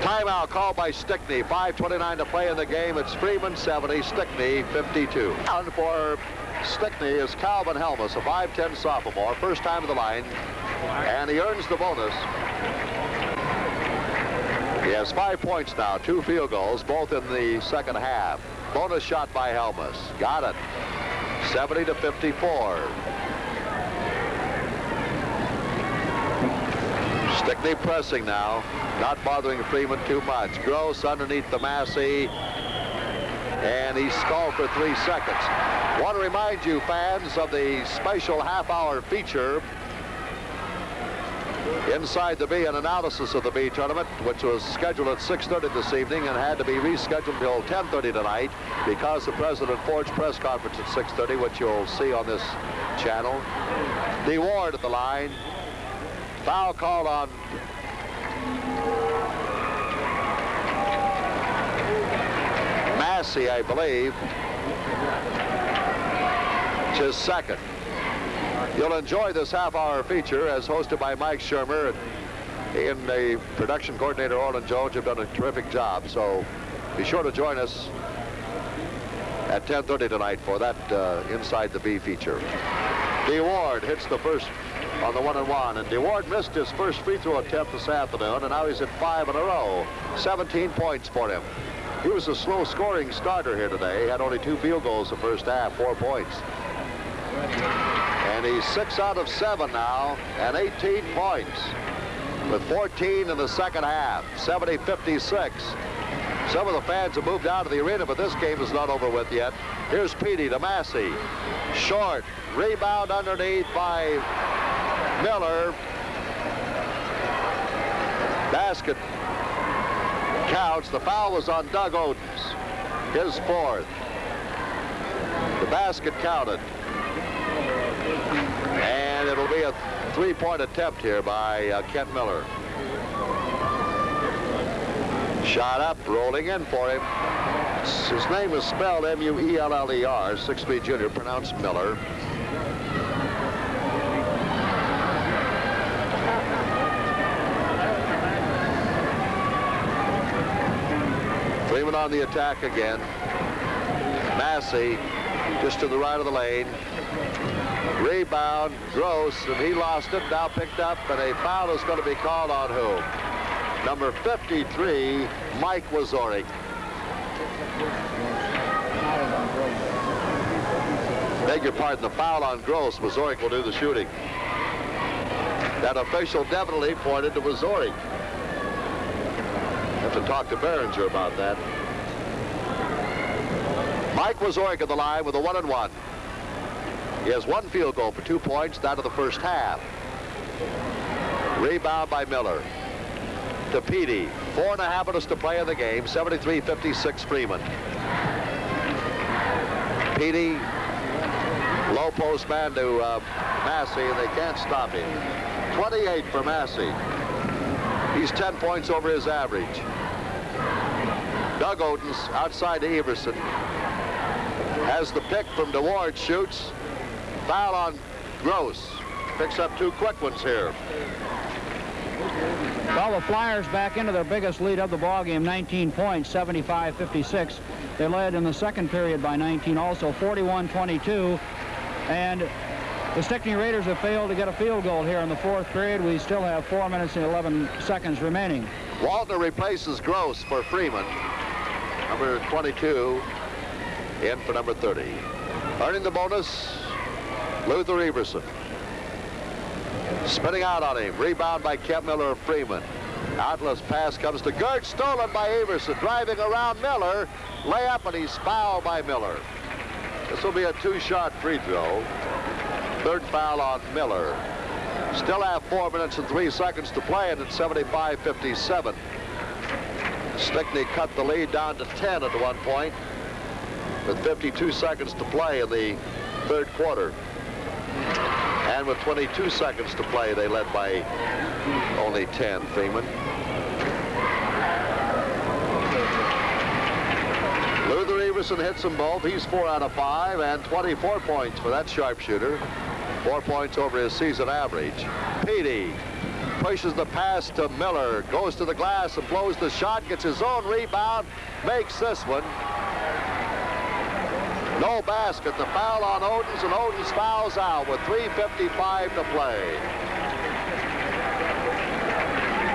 Timeout called by Stickney. 5:29 to play in the game. It's Freeman 70, Stickney 52. And for Stickney is Calvin Helmus, a 5'10 sophomore, first time of the line, and he earns the bonus. He has 5 points now, 2 field goals, both in the second half. Bonus shot by Helmus. Got it. 70-54. Stickney pressing now, not bothering Freeman too much. Gross underneath the Massey, and he's stalled for 3 seconds. Want to remind you, fans, of the special half-hour feature Inside the B, an analysis of the B tournament, which was scheduled at 6:30 this evening and had to be rescheduled until 10:30 tonight because of President Ford's press conference at 6:30, which you'll see on this channel. DeWard at the line. Foul called on Massey, I believe. It's his second. You'll enjoy this half-hour feature as hosted by Mike Shermer. He and the production coordinator, Orland Jones, have done a terrific job. So be sure to join us at 10:30 tonight for that Inside the B feature. DeWard hits the first on the 1-and-1, and DeWard missed his first free throw attempt this afternoon, and now he's at 5 in a row. 17 points for him. He was a slow-scoring starter here today. He had only 2 field goals the first half, 4 points. And he's 6 out of 7 now, and 18 points with 14 in the second half, 70-56. Some of the fans have moved out of the arena, but this game is not over with yet. Here's Petey to Massey. Short, rebound underneath by Miller. Basket counts. The foul was on Doug Odens, his 4th. The basket counted. And it'll be a 3-point attempt here by Kent Miller. Shot up, rolling in for him. His name is spelled M-U-E-L-L-E-R, 6'3" junior, pronounced Miller. Freeman on the attack again. Massey just to the right of the lane. Rebound, Gross, and he lost it, now picked up, and a foul is going to be called on who? Number 53, Mike Wazorik. Beg your pardon, the foul on Gross. Wazorik will do the shooting. That official definitely pointed to Wazorik. Have to talk to Behringer about that. Mike Wazorik at the line with a 1-and-1. He has 1 field goal for 2 points, that of the first half. Rebound by Miller. To Petey. 4.5 minutes to play in the game. 73-56 Freeman. Petey, low post man to Massey, and they can't stop him. 28 for Massey. He's 10 points over his average. Doug Odens outside to Everson. Has the pick from DeWard, shoots. Foul on Gross. Picks up 2 quick ones here. Well, the Flyers back into their biggest lead of the ball game, 19 points, 75-56. They led in the second period by 19 also, 41-22. And the Stickney Raiders have failed to get a field goal here in the fourth period. We still have 4 minutes and 11 seconds remaining. Waltner replaces Gross for Freeman. Number 22 in for number 30. Earning the bonus, Luther Everson. Spinning out on him. Rebound by Kent Miller of Freeman. Outless pass comes to Gertz, stolen by Everson. Driving around Miller. Layup, and he's fouled by Miller. This will be a two-shot free throw. Third foul on Miller. Still have 4 minutes and 3 seconds to play, and it's 75-57. Stickney cut the lead down to 10 at one point with 52 seconds to play in the third quarter. And with 22 seconds to play, they led by only 10, Freeman. Luther Everson hits them both. He's 4 out of 5 and 24 points for that sharpshooter. 4 points over his season average. Petey pushes the pass to Miller, goes to the glass and blows the shot, gets his own rebound, makes this one. No basket. The foul on Odens, and Odens fouls out with 3:55 to play.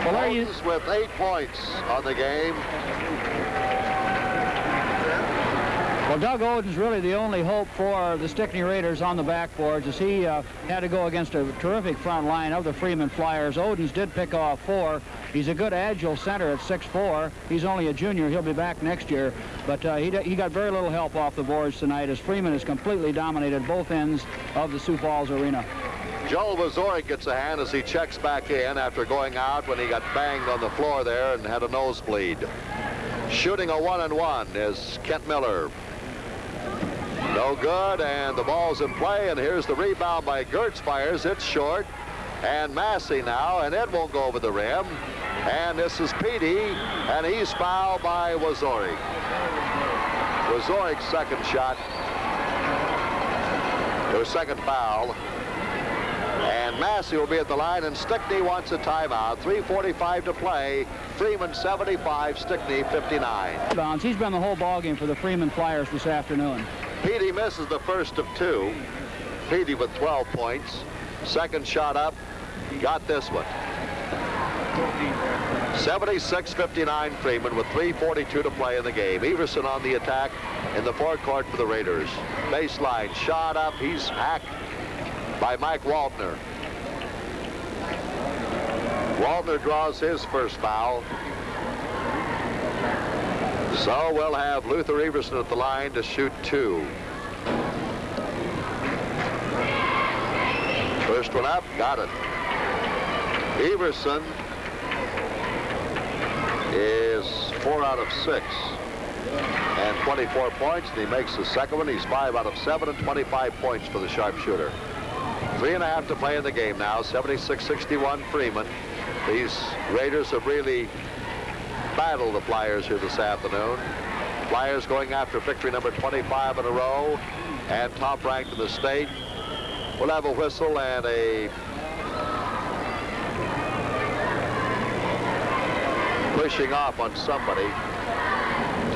Well, Odens with 8 points on the game. Well, Doug Oden's really the only hope for the Stickney Raiders on the backboards, as he had to go against a terrific front line of the Freeman Flyers. Oden's did pick off 4. He's a good agile center at 6'4". He's only a junior. He'll be back next year. But he got very little help off the boards tonight, as Freeman has completely dominated both ends of the Sioux Falls arena. Joel Wazorik gets a hand as he checks back in after going out when he got banged on the floor there and had a nosebleed. Shooting a 1-and-1 is Kent Miller. No good, and the ball's in play, and here's the rebound by Gertz. Fires. It's short, and Massey now, and it won't go over the rim. And this is Petey, and he's fouled by Wazorik. Wazorik's second shot, their second foul. And Massey will be at the line, and Stickney wants a timeout. 3:45 to play. Freeman 75, Stickney 59. He's been the whole ballgame for the Freeman Flyers this afternoon. Petey misses the first of 2. Petey with 12 points. Second shot up. Got this one. 76-59 Freeman with 3:42 to play in the game. Everson on the attack in the forecourt for the Raiders. Baseline shot up. He's hacked by Mike Waltner. Waltner draws his first foul. So we'll have Luther Everson at the line to shoot 2. First one up, got it. Everson is 4 out of 6 and 24 points, and he makes the second one. He's 5 out of 7 and 25 points for the sharpshooter. 3.5 to play in the game now. 76-61 Freeman. These Raiders have really battled the Flyers here this afternoon. Flyers going after victory number 25 in a row and top ranked in the state. We'll have a whistle and a pushing off on somebody.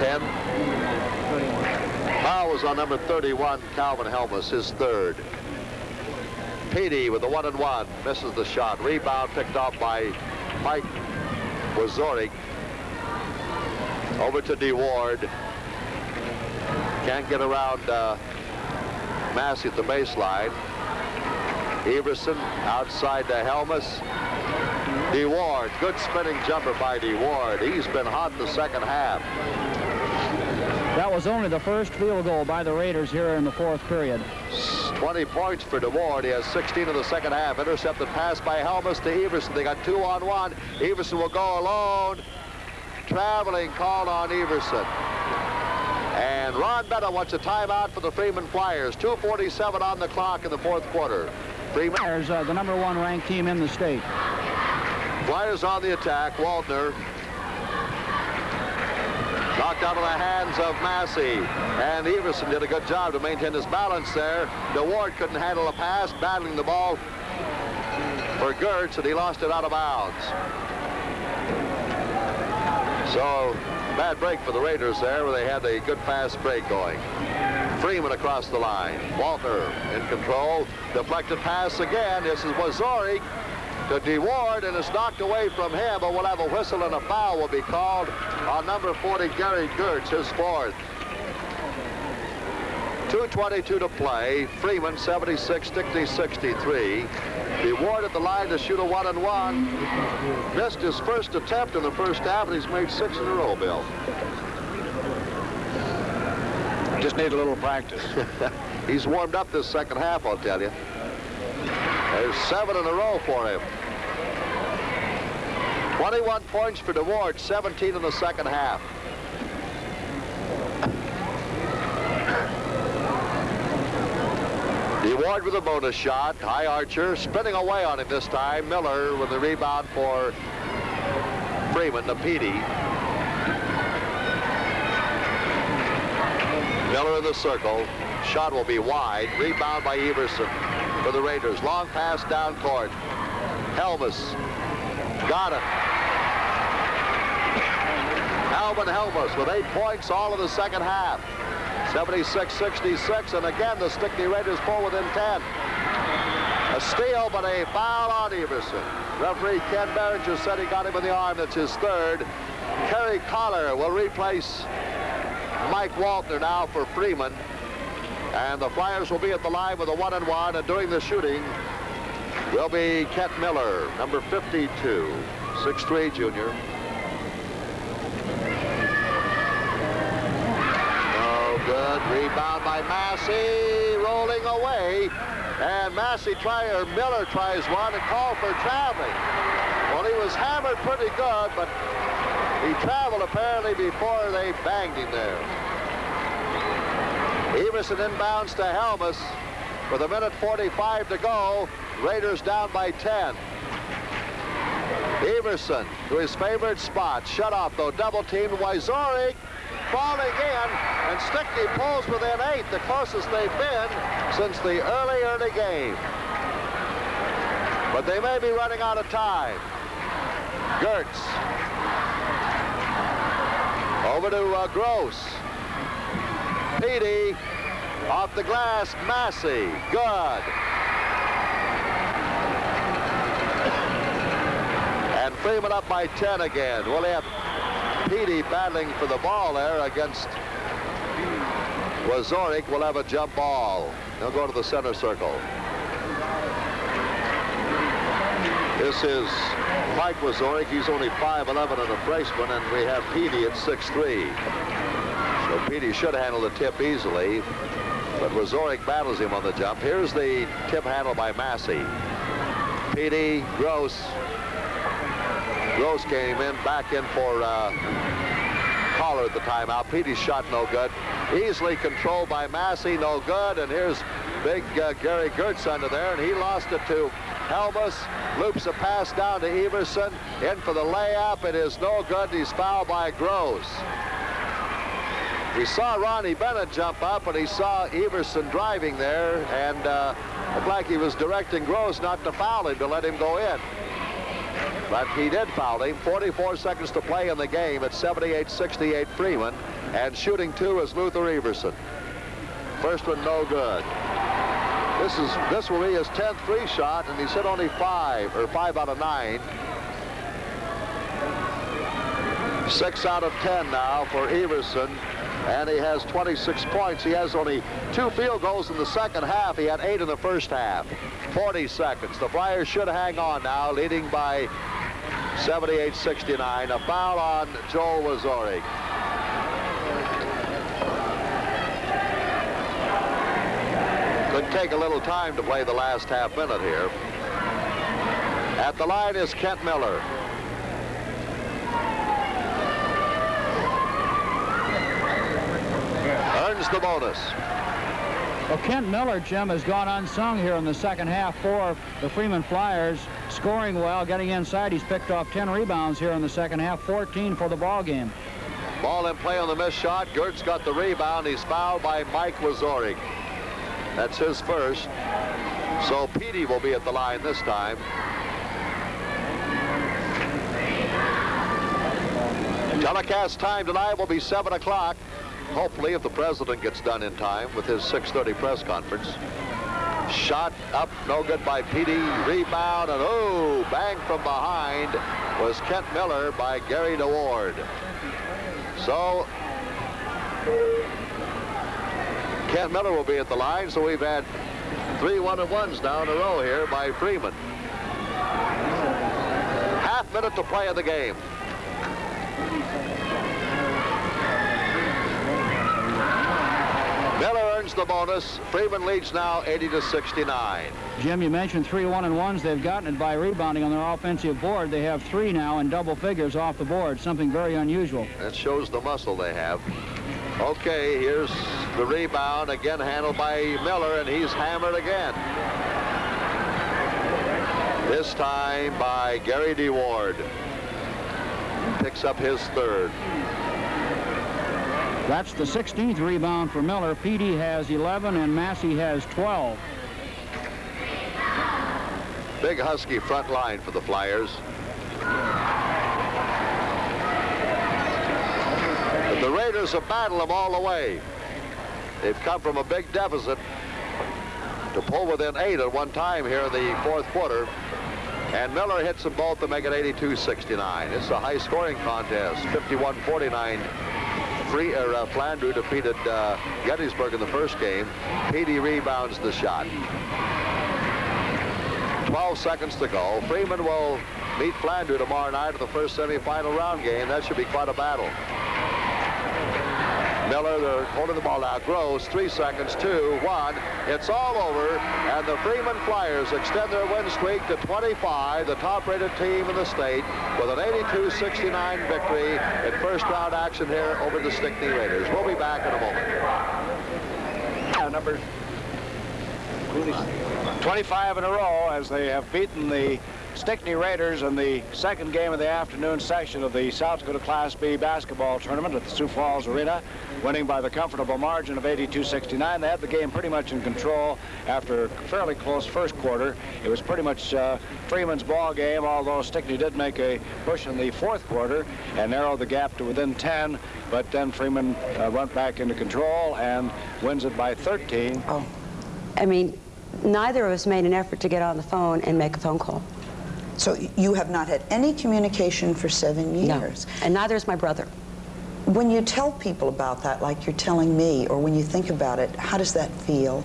10. Foul was on number 31, Calvin Helmus, his third. Petey with the 1-and-1, misses the shot. Rebound picked off by Mike Wazorik. Over to DeWard. Can't get around Massey at the baseline. Everson outside to Helmus. DeWard, good spinning jumper by DeWard. He's been hot the second half. That was only the first field goal by the Raiders here in the fourth period. 20 points for DeWard. He has 16 in the second half. Intercepted pass by Helmus to Everson. They got 2-on-1. Everson will go alone. Traveling called on Everson. And Ron Betta wants a timeout for the Freeman Flyers. 2:47 on the clock in the fourth quarter. Freeman. Flyers, the number 1 ranked team in the state. Flyers on the attack. Waltner knocked out of the hands of Massey. And Everson did a good job to maintain his balance there. DeWard couldn't handle a pass, battling the ball for Gertz, and he lost it out of bounds. So Bad break for the Raiders there, where they had a good fast break going. Freeman across the line. Walter in control. Deflected pass again. This is Wazorek to DeWard, and it's knocked away from him, but we'll have a whistle and a foul will be called on number 40, Gary Gertz, his fourth. 2:22 to play. Freeman 76, Stickney 63. DeWard at the line to shoot a 1-and-1. Missed his first attempt in the first half, and he's made 6 in a row, Bill. Just need a little practice. He's warmed up this second half, I'll tell you. There's 7 in a row for him. 21 points for DeWard, 17 in the second half. DeWard with a bonus shot. High Archer spinning away on him this time. Miller with the rebound for Freeman to Petey. Miller in the circle. Shot will be wide. Rebound by Everson for the Raiders. Long pass down court. Helmus got it. Alvin Helmus with 8 points all in the second half. 76-66, and again the Stickney Raiders pull within 10. A steal, but a foul on Everson. Referee Ken Behringer said he got him in the arm. That's his third. Kerry Collar will replace Mike Waltner now for Freeman. And the Flyers will be at the line with a 1-and-1, and doing the shooting will be Kent Miller, number 52, 6'3" junior. No good. Rebound by Massey, rolling away. And Miller tries one and called for traveling. Well, he was hammered pretty good, but he traveled apparently before they banged him there. Everson inbounds to Helmus with 1:45 to go. Raiders down by 10. Everson to his favorite spot. Shut off though. Double teamed. Wazorek falling in, and Stickney pulls within 8, the closest they've been since the early game. But they may be running out of time. Gertz. Over to Gross. Petey off the glass. Massey. Good. And Freeman up by 10 again. We'll have Petey battling for the ball there against Wazorek. Will have a jump ball. They'll go to the center circle. This is Mike Wazorek. He's only 5'11" and a freshman, and we have Petey at 6'3". So Petey should handle the tip easily, but Wazorek battles him on the jump. Here's the tip handle by Massey. Petey, Gross. Gross came in, back in for Collar at the timeout. Petey's shot no good. Easily controlled by Massey, no good. And here's big Gary Gertz under there, and he lost it to Helmus. Loops a pass down to Everson. In for the layup. It is no good. He's fouled by Gross. We saw Ronnie Bennett jump up, and he saw Everson driving there, and looked like he was directing Gross not to foul him, to let him go in. But he did foul him. 44 seconds to play in the game at 78-68 Freeman. And shooting 2 is Luther Everson. First one no good. This will be his 10th free shot, and he's hit only 5 out of 9. 6 out of 10 now for Everson. And he has 26 points. He has only 2 field goals in the second half. He had 8 in the first half. 40 seconds. The Flyers should hang on now, leading by 78-69. A foul on Joel Wazorek. Could take a little time to play the last half minute here. At the line is Kent Miller. Earns the bonus. Well, Kent Miller, Jim, has gone unsung here in the second half for the Freeman Flyers. Scoring well, getting inside. He's picked off 10 rebounds here in the second half, 14 for the ball game. Ball in play on the missed shot. Gertz got the rebound. He's fouled by Mike Wazorek. That's his first. So Petey will be at the line this time. Telecast time tonight will be 7 o'clock. Hopefully, if the president gets done in time with his 6:30 press conference. Shot up, no good by Petey. Rebound, and oh, bang from behind was Kent Miller by Gary DeWard. So, Kent Miller will be at the line, so we've had 3 1-and-1s now in a row here by Freeman. Half minute to play in the game. Miller earns the bonus. Freeman leads now 80-69. Jim, you mentioned 3 1-and-1s. They've gotten it by rebounding on their offensive board. They have 3 now in double figures off the board, something very unusual. That shows the muscle they have. Okay, here's the rebound, again handled by Miller, and he's hammered again. This time by Gary DeWard. Picks up his 3rd. That's the 16th rebound for Miller. Petey has 11 and Massey has 12. Big Husky front line for the Flyers. And the Raiders have battled them all the way. They've come from a big deficit to pull within 8 at one time here in the 4th quarter. And Miller hits them both to make it 82-69. It's a high-scoring contest, 51-49. Flandreau defeated Gettysburg in the first game. Petey rebounds the shot. 12 seconds to go. Freeman will meet Flandreau tomorrow night at the first semifinal round game. That should be quite a battle. Miller, they're holding the ball now. Gross, 3 seconds, 2, 1. It's all over, and the Freeman Flyers extend their win streak to 25, the top-rated team in the state, with an 82-69 victory in first-round action here over the Stickney Raiders. We'll be back in a moment. Number 25 in a row as they have beaten the Stickney Raiders in the second game of the afternoon section of the South Dakota Class B basketball tournament at the Sioux Falls Arena, winning by the comfortable margin of 82-69. They had the game pretty much in control after a fairly close first quarter. It was pretty much Freeman's ball game, although Stickney did make a push in the 4th quarter and narrowed the gap to within 10, but then Freeman went back into control and wins it by 13. Oh, I mean, neither of us made an effort to get on the phone and make a phone call. So you have not had any communication for 7 years? No, and neither is my brother. When you tell people about that, like you're telling me, or when you think about it, how does that feel?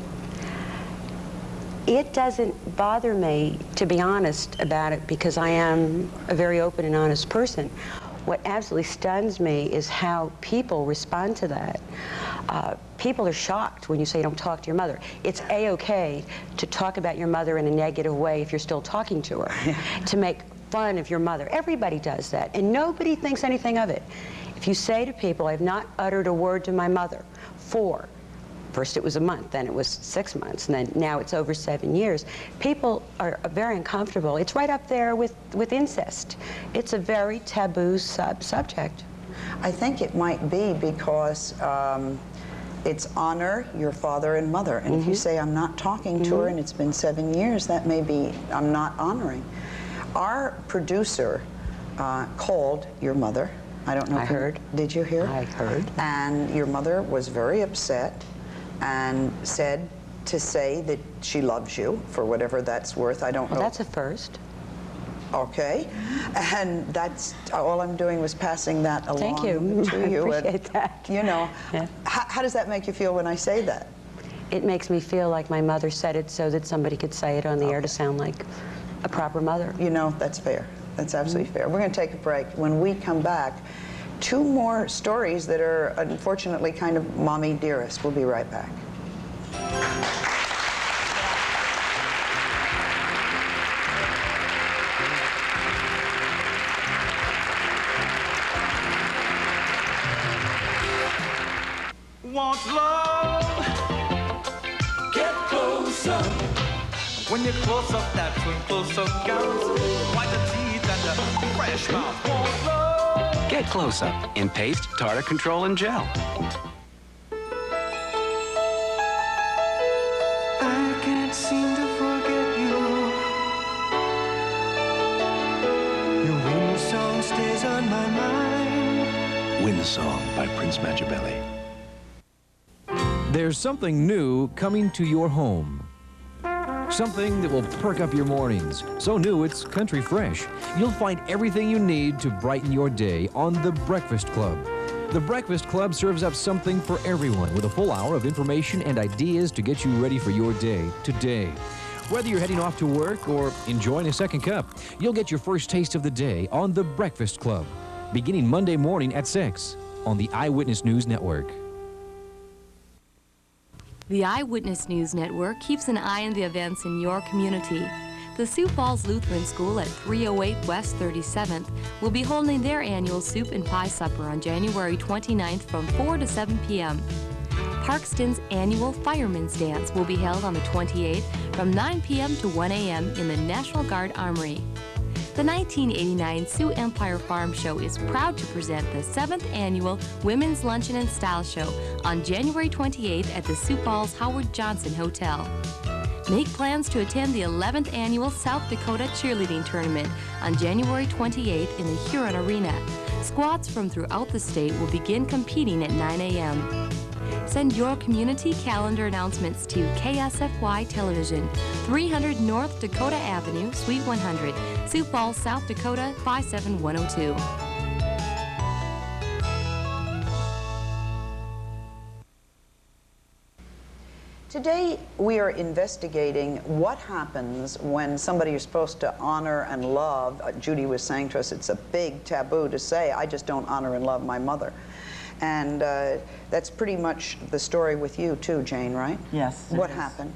It doesn't bother me, to be honest about it, because I am a very open and honest person. What absolutely stuns me is how people respond to that. People are shocked when you say don't talk to your mother. It's A-okay to talk about your mother in a negative way if you're still talking to her, to make fun of your mother. Everybody does that, and nobody thinks anything of it. If you say to people, I've not uttered a word to my mother for, first it was a month, then it was 6 months, and then now it's over 7 years, people are very uncomfortable. It's right up there with incest. It's a very taboo subject. I think it might be because it's honor your father and mother. And if you say, I'm not talking to her and it's been 7 years, that may be, I'm not honoring. Our producer called your mother. I don't know I if heard. Did you hear? I heard. And your mother was very upset and said to say that she loves you for whatever that's worth. I don't know. Well, that's a first. Okay, and that's all I'm doing was passing that along Thank you. to you. I appreciate that. You know, Yeah. how does that make you feel when I say that? It makes me feel like my mother said it so that somebody could say it on the air to sound like a proper mother. You know, that's fair. That's absolutely fair. We're going to take a break. When we come back, 2 more stories that are unfortunately kind of mommy dearest. We'll be right back. Want love? Get closer. When you're close up, that's when close up counts. White the teeth and the fresh mouth. Want love? Get Close Up in paste, tartar control, and gel. I can't seem to forget you. Your ring song stays on my mind. Wind Song by Prince Machiavelli. There's something new coming to your home. Something that will perk up your mornings. So new, it's country fresh. You'll find everything you need to brighten your day on The Breakfast Club. The Breakfast Club serves up something for everyone with a full hour of information and ideas to get you ready for your day today. Whether you're heading off to work or enjoying a second cup, you'll get your first taste of the day on The Breakfast Club, beginning Monday morning at 6 on the Eyewitness News Network. The Eyewitness News Network keeps an eye on the events in your community. The Sioux Falls Lutheran School at 308 West 37th will be holding their annual Soup and Pie Supper on January 29th from 4 to 7 p.m. Parkston's annual Fireman's Dance will be held on the 28th from 9 p.m. to 1 a.m. in the National Guard Armory. The 1989 Sioux Empire Farm Show is proud to present the 7th Annual Women's Luncheon and Style Show on January 28th at the Sioux Falls Howard Johnson Hotel. Make plans to attend the 11th Annual South Dakota Cheerleading Tournament on January 28th in the Huron Arena. Squads from throughout the state will begin competing at 9 a.m. Send your community calendar announcements to KSFY Television, 300 North Dakota Avenue, Suite 100, Sioux Falls, South Dakota, 57102. Today, we are investigating what happens when somebody you're supposed to honor and love. Judy was saying to us, it's a big taboo to say, I just don't honor and love my mother. And that's pretty much the story with you too, Jane, right? Yes. What happened?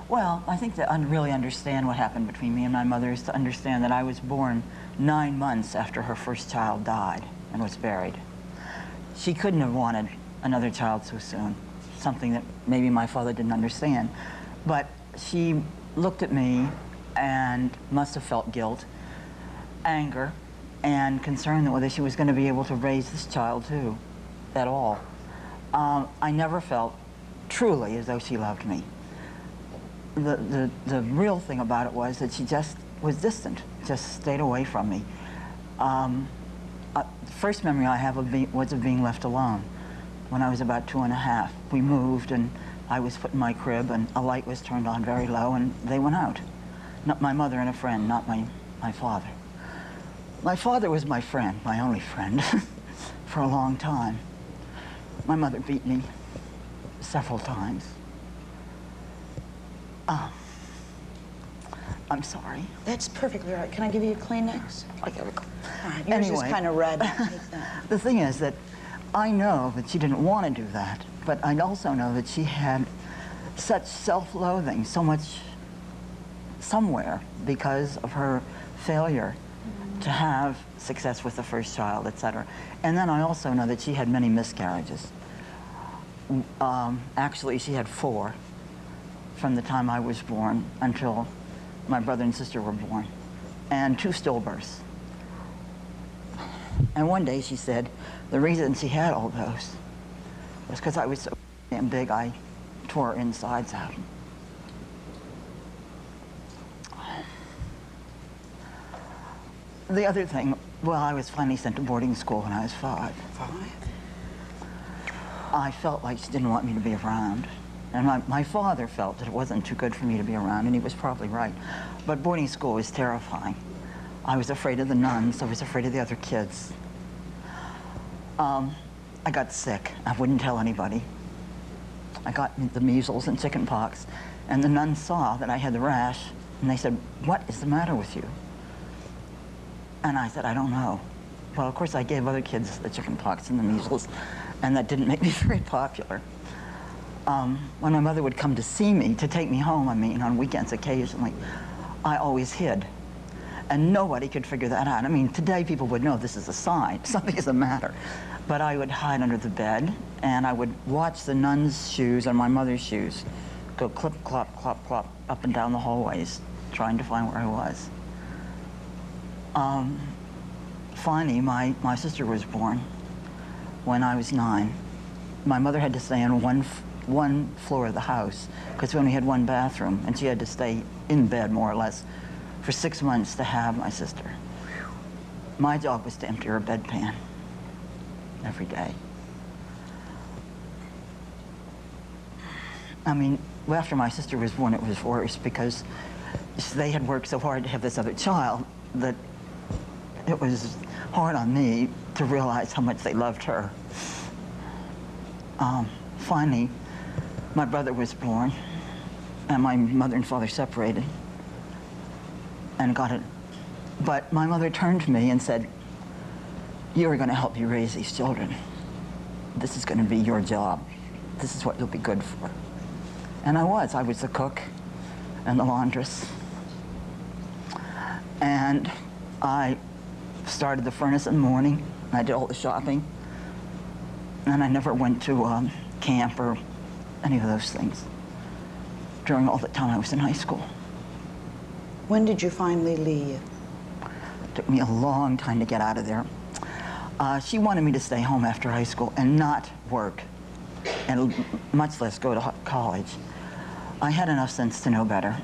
Well, I think to really understand what happened between me and my mother is to understand that I was born 9 months after her first child died and was buried. She couldn't have wanted another child so soon, something that maybe my father didn't understand. But she looked at me and must have felt guilt, anger, and concern that whether she was going to be able to raise this child too, at all. I never felt truly as though she loved me. The real thing about it was that she just was distant, just stayed away from me. The first memory I have was of being left alone when I was about 2.5. We moved and I was put in my crib and a light was turned on very low and they went out. Not my mother and a friend, not my father. My father was my friend, my only friend, for a long time. My mother beat me several times. I'm sorry. That's perfectly right. Can I give you a Kleenex? I gotta go. All right, yours is kind of red. Take that. The thing is that I know that she didn't want to do that, but I also know that she had such self-loathing, so much somewhere because of her failure to have success with the first child, etc. And then I also know that she had many miscarriages. Actually, she had 4 from the time I was born until my brother and sister were born, and 2 stillbirths. And one day she said the reason she had all those was because I was so damn big I tore her insides out. The other thing, well, I was finally sent to boarding school when I was 5. 5? I felt like she didn't want me to be around. And my father felt that it wasn't too good for me to be around, and he was probably right. But boarding school was terrifying. I was afraid of the nuns. I was afraid of the other kids. I got sick. I wouldn't tell anybody. I got the measles and chicken pox, and the nuns saw that I had the rash, and they said, "What is the matter with you?" And I said, "I don't know." Well, of course, I gave other kids the chicken pox and the measles, and that didn't make me very popular. When my mother would come to see me, to take me home, I mean, on weekends occasionally, I always hid. And nobody could figure that out. I mean, today people would know this is a sign, something is the matter. But I would hide under the bed, and I would watch the nuns' shoes and my mother's shoes go clip, clop, clop, clop, up and down the hallways, trying to find where I was. Finally, my sister was born when I was 9. My mother had to stay on one floor of the house because we only had 1 bathroom, and she had to stay in bed more or less for 6 months to have my sister. My job was to empty her bedpan. every day. I mean, after my sister was born, it was worse because they had worked so hard to have this other child that it was hard on me to realize how much they loved her. Finally, my brother was born, and my mother and father separated and got it. But my mother turned to me and said, "You are going to help me raise these children. This is going to be your job. This is what you'll be good for." And I was. I was the cook and the laundress. And I started the furnace in the morning. I did all the shopping. And I never went to camp or any of those things during all the time I was in high school. When did you finally leave? It took me a long time to get out of there. She wanted me to stay home after high school and not work, and much less go to college. I had enough sense to know better.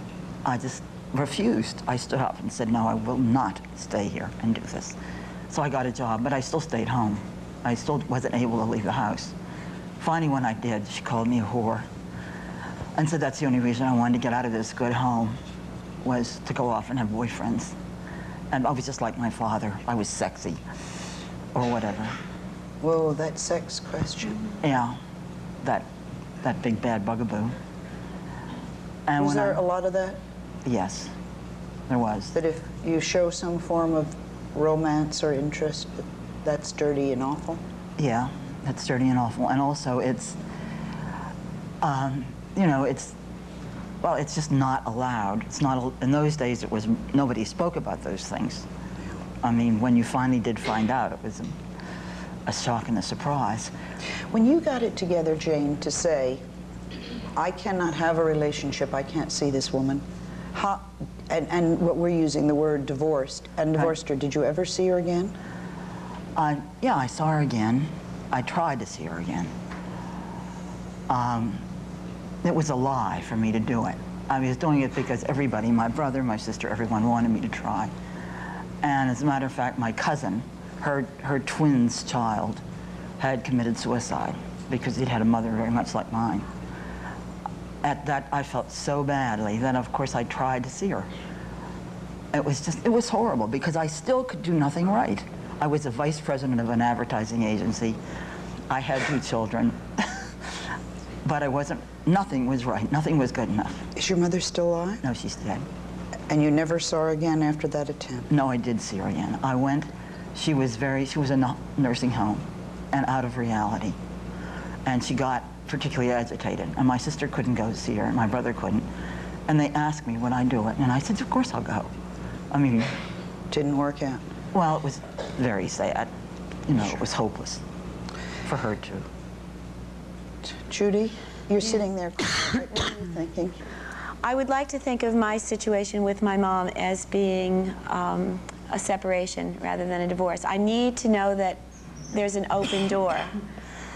I just refused. I stood up and said, "No, I will not stay here and do this." So I got a job, but I still stayed home. I still wasn't able to leave the house. Finally, when I did, she called me a whore and said that's the only reason I wanted to get out of this good home was to go off and have boyfriends. And I was just like my father. I was sexy or whatever. Whoa, that sex question. Yeah, that big bad bugaboo. And Was there a lot of that? Yes, there was. That if you show some form of romance or interest, that's dirty and awful? Yeah, that's dirty and awful. And also it's, it's just not allowed. It's not, in those days it was, nobody spoke about those things. I mean, when you finally did find out, it was a shock and a surprise. When you got it together, Jane, to say, I cannot have a relationship, I can't see this woman, and what we're using, the word divorced, and divorced her, did you ever see her again? Yeah, I saw her again. I tried to see her again. It was a lie for me to do it. I was doing it because everybody, my brother, my sister, everyone wanted me to try. And as a matter of fact, my cousin, her twin's child, had committed suicide because he'd had a mother very much like mine. At that, I felt so badly that, of course, I tried to see her. It was horrible because I still could do nothing right. I was the vice president of an advertising agency. I had 2 children, but nothing was right. Nothing was good enough. Is your mother still alive? No, she's dead. And you never saw her again after that attempt? No, I did see her again. I went, she was in a nursing home and out of reality. And she got particularly agitated. And my sister couldn't go see her, and my brother couldn't. And they asked me, would I do it? And I said, of course I'll go. I mean... Didn't work out? Well, it was very sad. It was hopeless for her too. Judy, you're sitting there. What are you thinking? I would like to think of my situation with my mom as being a separation rather than a divorce. I need to know that there's an open door.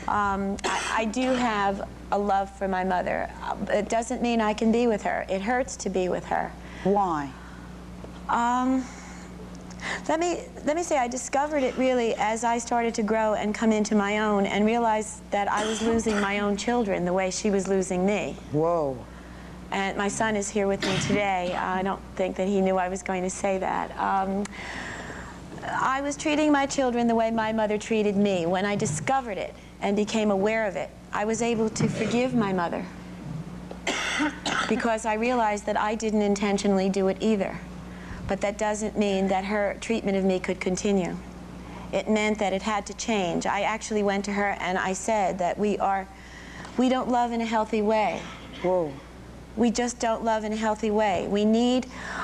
I do have a love for my mother. It doesn't mean I can be with her. It hurts to be with her. Why? Let me say I discovered it really as I started to grow and come into my own and realized that I was losing my own children the way she was losing me. Whoa. And my son is here with me today. I don't think that he knew I was going to say that. I was treating my children the way my mother treated me. When I discovered it and became aware of it, I was able to forgive my mother because I realized that I didn't intentionally do it either. But that doesn't mean that her treatment of me could continue. It meant that it had to change. I actually went to her and I said that we don't love in a healthy way. Whoa. We just don't love in a healthy way.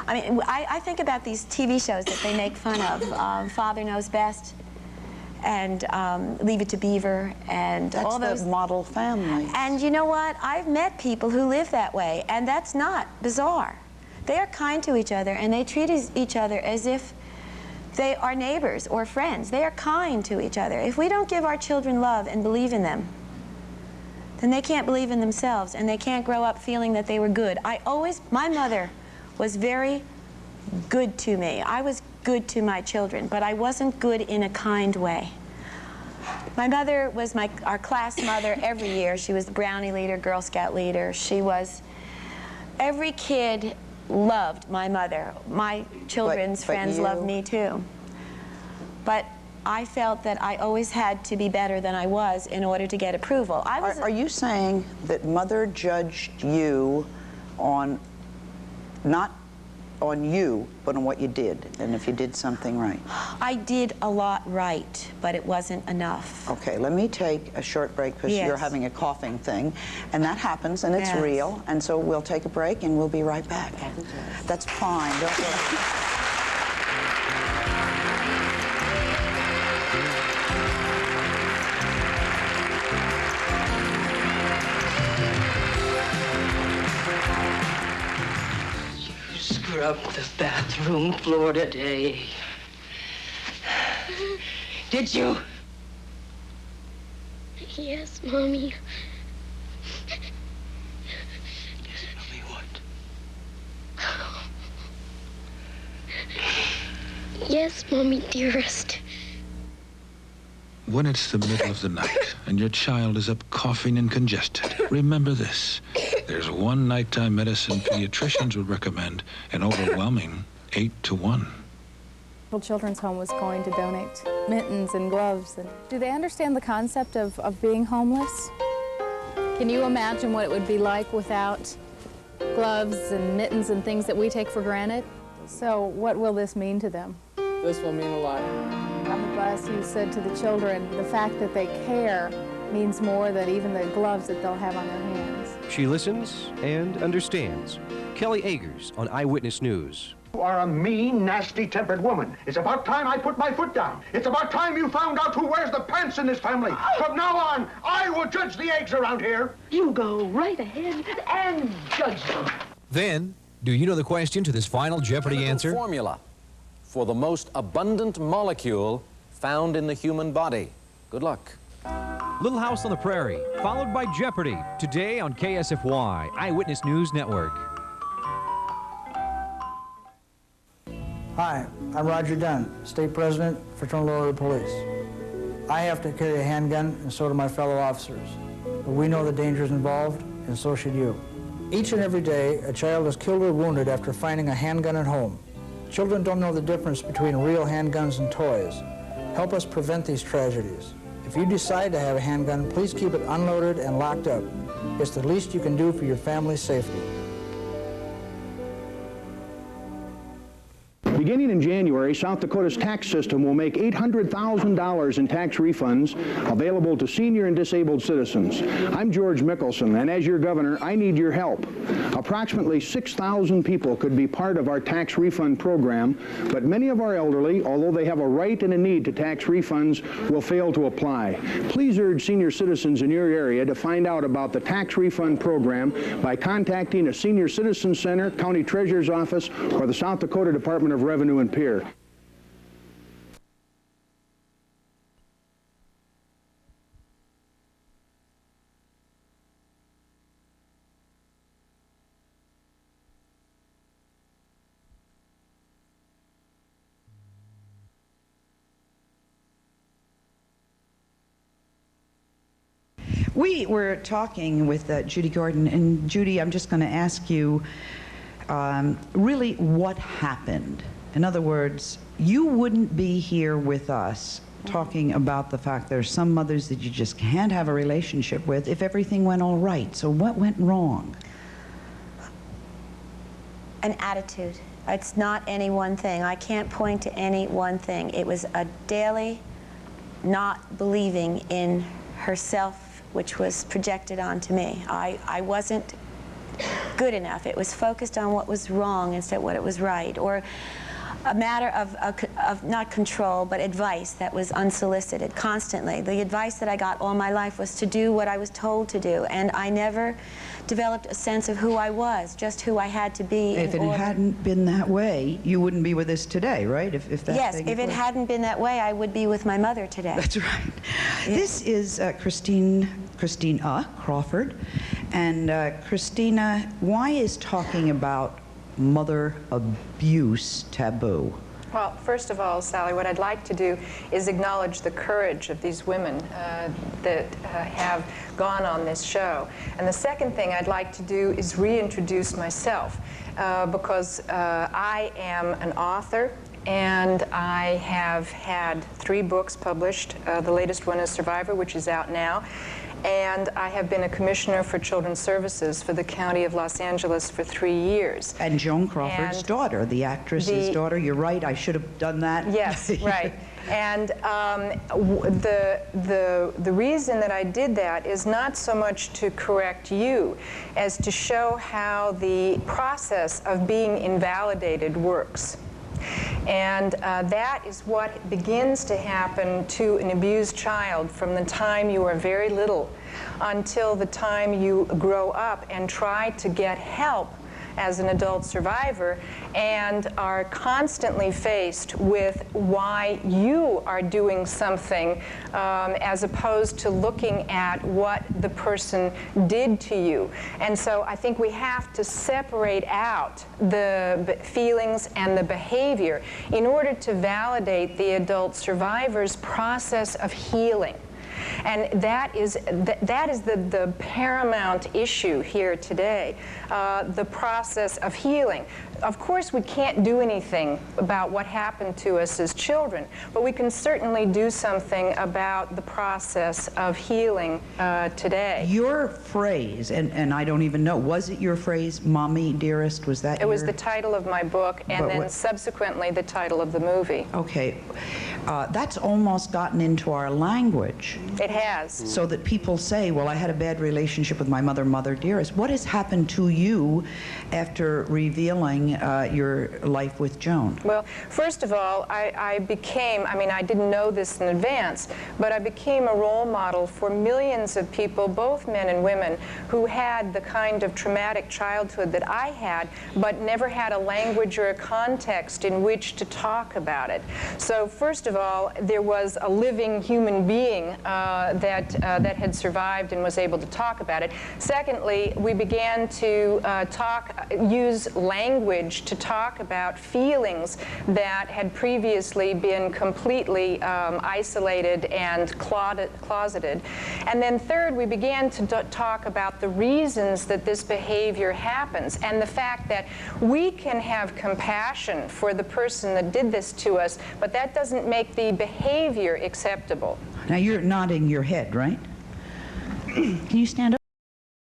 I think about these TV shows that they make fun of, Father Knows Best, and Leave It to Beaver, and that's all those model families. And you know what? I've met people who live that way, and that's not bizarre. They are kind to each other, and they treat each other as if they are neighbors or friends. They are kind to each other. If we don't give our children love and believe in them, then they can't believe in themselves, and they can't grow up feeling that they were good. My mother was very good to me. I was good to my children, but I wasn't good in a kind way. My mother was our class mother every year. She was the Brownie leader, Girl Scout leader. She was, every kid loved my mother. My children's friends loved me too. But I felt that I always had to be better than I was in order to get approval. Are you saying that Mother judged you on, not on you, but on what you did, and if you did something right? I did a lot right, but it wasn't enough. Okay, let me take a short break because you're having a coughing thing, and that happens, and it's real, and so we'll take a break, and we'll be right back. That's fine, don't worry. Scrubbed the bathroom floor today. Did you? Yes, Mommy. Mommy, what? Yes, Mommy, dearest. When it's the middle of the night and your child is up coughing and congested, remember this. There's one nighttime medicine pediatricians would recommend, an overwhelming 8-to-1. Children's Home was going to donate mittens and gloves. Do they understand the concept of being homeless? Can you imagine what it would be like without gloves and mittens and things that we take for granted? So what will this mean to them? This will mean a lot. On the bus, you said to the children, the fact that they care means more than even the gloves that they'll have on their hands. She listens and understands. Kelly Agers on Eyewitness News. You are a mean, nasty-tempered woman. It's about time I put my foot down. It's about time you found out who wears the pants in this family. From now on, I will judge the eggs around here. You go right ahead and judge them. Then, do you know the question to this final Jeopardy answer? Formula for the most abundant molecule found in the human body. Good luck. Little House on the Prairie, followed by Jeopardy, today on KSFY, Eyewitness News Network. Hi, I'm Roger Dunn, State President, Fraternal Order of the Police. I have to carry a handgun, and so do my fellow officers. But we know the dangers involved, and so should you. Each and every day, a child is killed or wounded after finding a handgun at home. Children don't know the difference between real handguns and toys. Help us prevent these tragedies. If you decide to have a handgun, please keep it unloaded and locked up. It's the least you can do for your family's safety. Beginning in January, South Dakota's tax system will make $800,000 in tax refunds available to senior and disabled citizens. I'm George Mickelson, and as your governor, I need your help. Approximately 6,000 people could be part of our tax refund program, but many of our elderly, although they have a right and a need to tax refunds, will fail to apply. Please urge senior citizens in your area to find out about the tax refund program by contacting a Senior Citizen Center, County Treasurer's Office, or the South Dakota Department of Revenue and Pier. We were talking with Judy Gordon, and Judy, I'm just going to ask you really what happened. In other words, you wouldn't be here with us talking about the fact there's some mothers that you just can't have a relationship with if everything went all right. So what went wrong? An attitude. It's not any one thing. I can't point to any one thing. It was a daily not believing in herself, which was projected onto me. I wasn't good enough. It was focused on what was wrong instead of what it was right, or a matter of not control, but advice that was unsolicited constantly. The advice that I got all my life was to do what I was told to do, and I never developed a sense of who I was, just who I had to be. If it hadn't been that way, you wouldn't be with us today, right? If that yes, if it hadn't been that way, I would be with my mother today. That's right. Yes. This is Christina Crawford. And Christina, why is talking about mother abuse taboo? Well, first of all, Sally, what I'd like to do is acknowledge the courage of these women that have gone on this show. And the second thing I'd like to do is reintroduce myself because I am an author and I have had 3 books published. The latest one is Survivor, which is out now. And I have been a commissioner for children's services for the County of Los Angeles for 3 years. And Joan Crawford's daughter, the actress's daughter. You're right, I should have done that. Yes, right. And the reason that I did that is not so much to correct you as to show how the process of being invalidated works. And that is what begins to happen to an abused child from the time you are very little until the time you grow up and try to get help as an adult survivor and are constantly faced with why you are doing something as opposed to looking at what the person did to you. And so I think we have to separate out the feelings and the behavior in order to validate the adult survivor's process of healing. And that is the paramount issue here today, the process of healing. Of course, we can't do anything about what happened to us as children, but we can certainly do something about the process of healing today. Your phrase, and I don't even know, was it your phrase, Mommy Dearest? Was that It was the title of my book, and then subsequently the title of the movie. Okay. That's almost gotten into our language. It has. So that people say, well, I had a bad relationship with my mother, Mother Dearest. What has happened to you after revealing your life with Joan? Well, first of all, I became, I didn't know this in advance, but I became a role model for millions of people, both men and women, who had the kind of traumatic childhood that I had, but never had a language or a context in which to talk about it. So first of all, there was a living human being that had survived and was able to talk about it. Secondly, we began to use language to talk about feelings that had previously been completely isolated and closeted. And then third, we began to talk about the reasons that this behavior happens and the fact that we can have compassion for the person that did this to us, but that doesn't make the behavior acceptable. Now you're nodding your head, right? Can you stand up?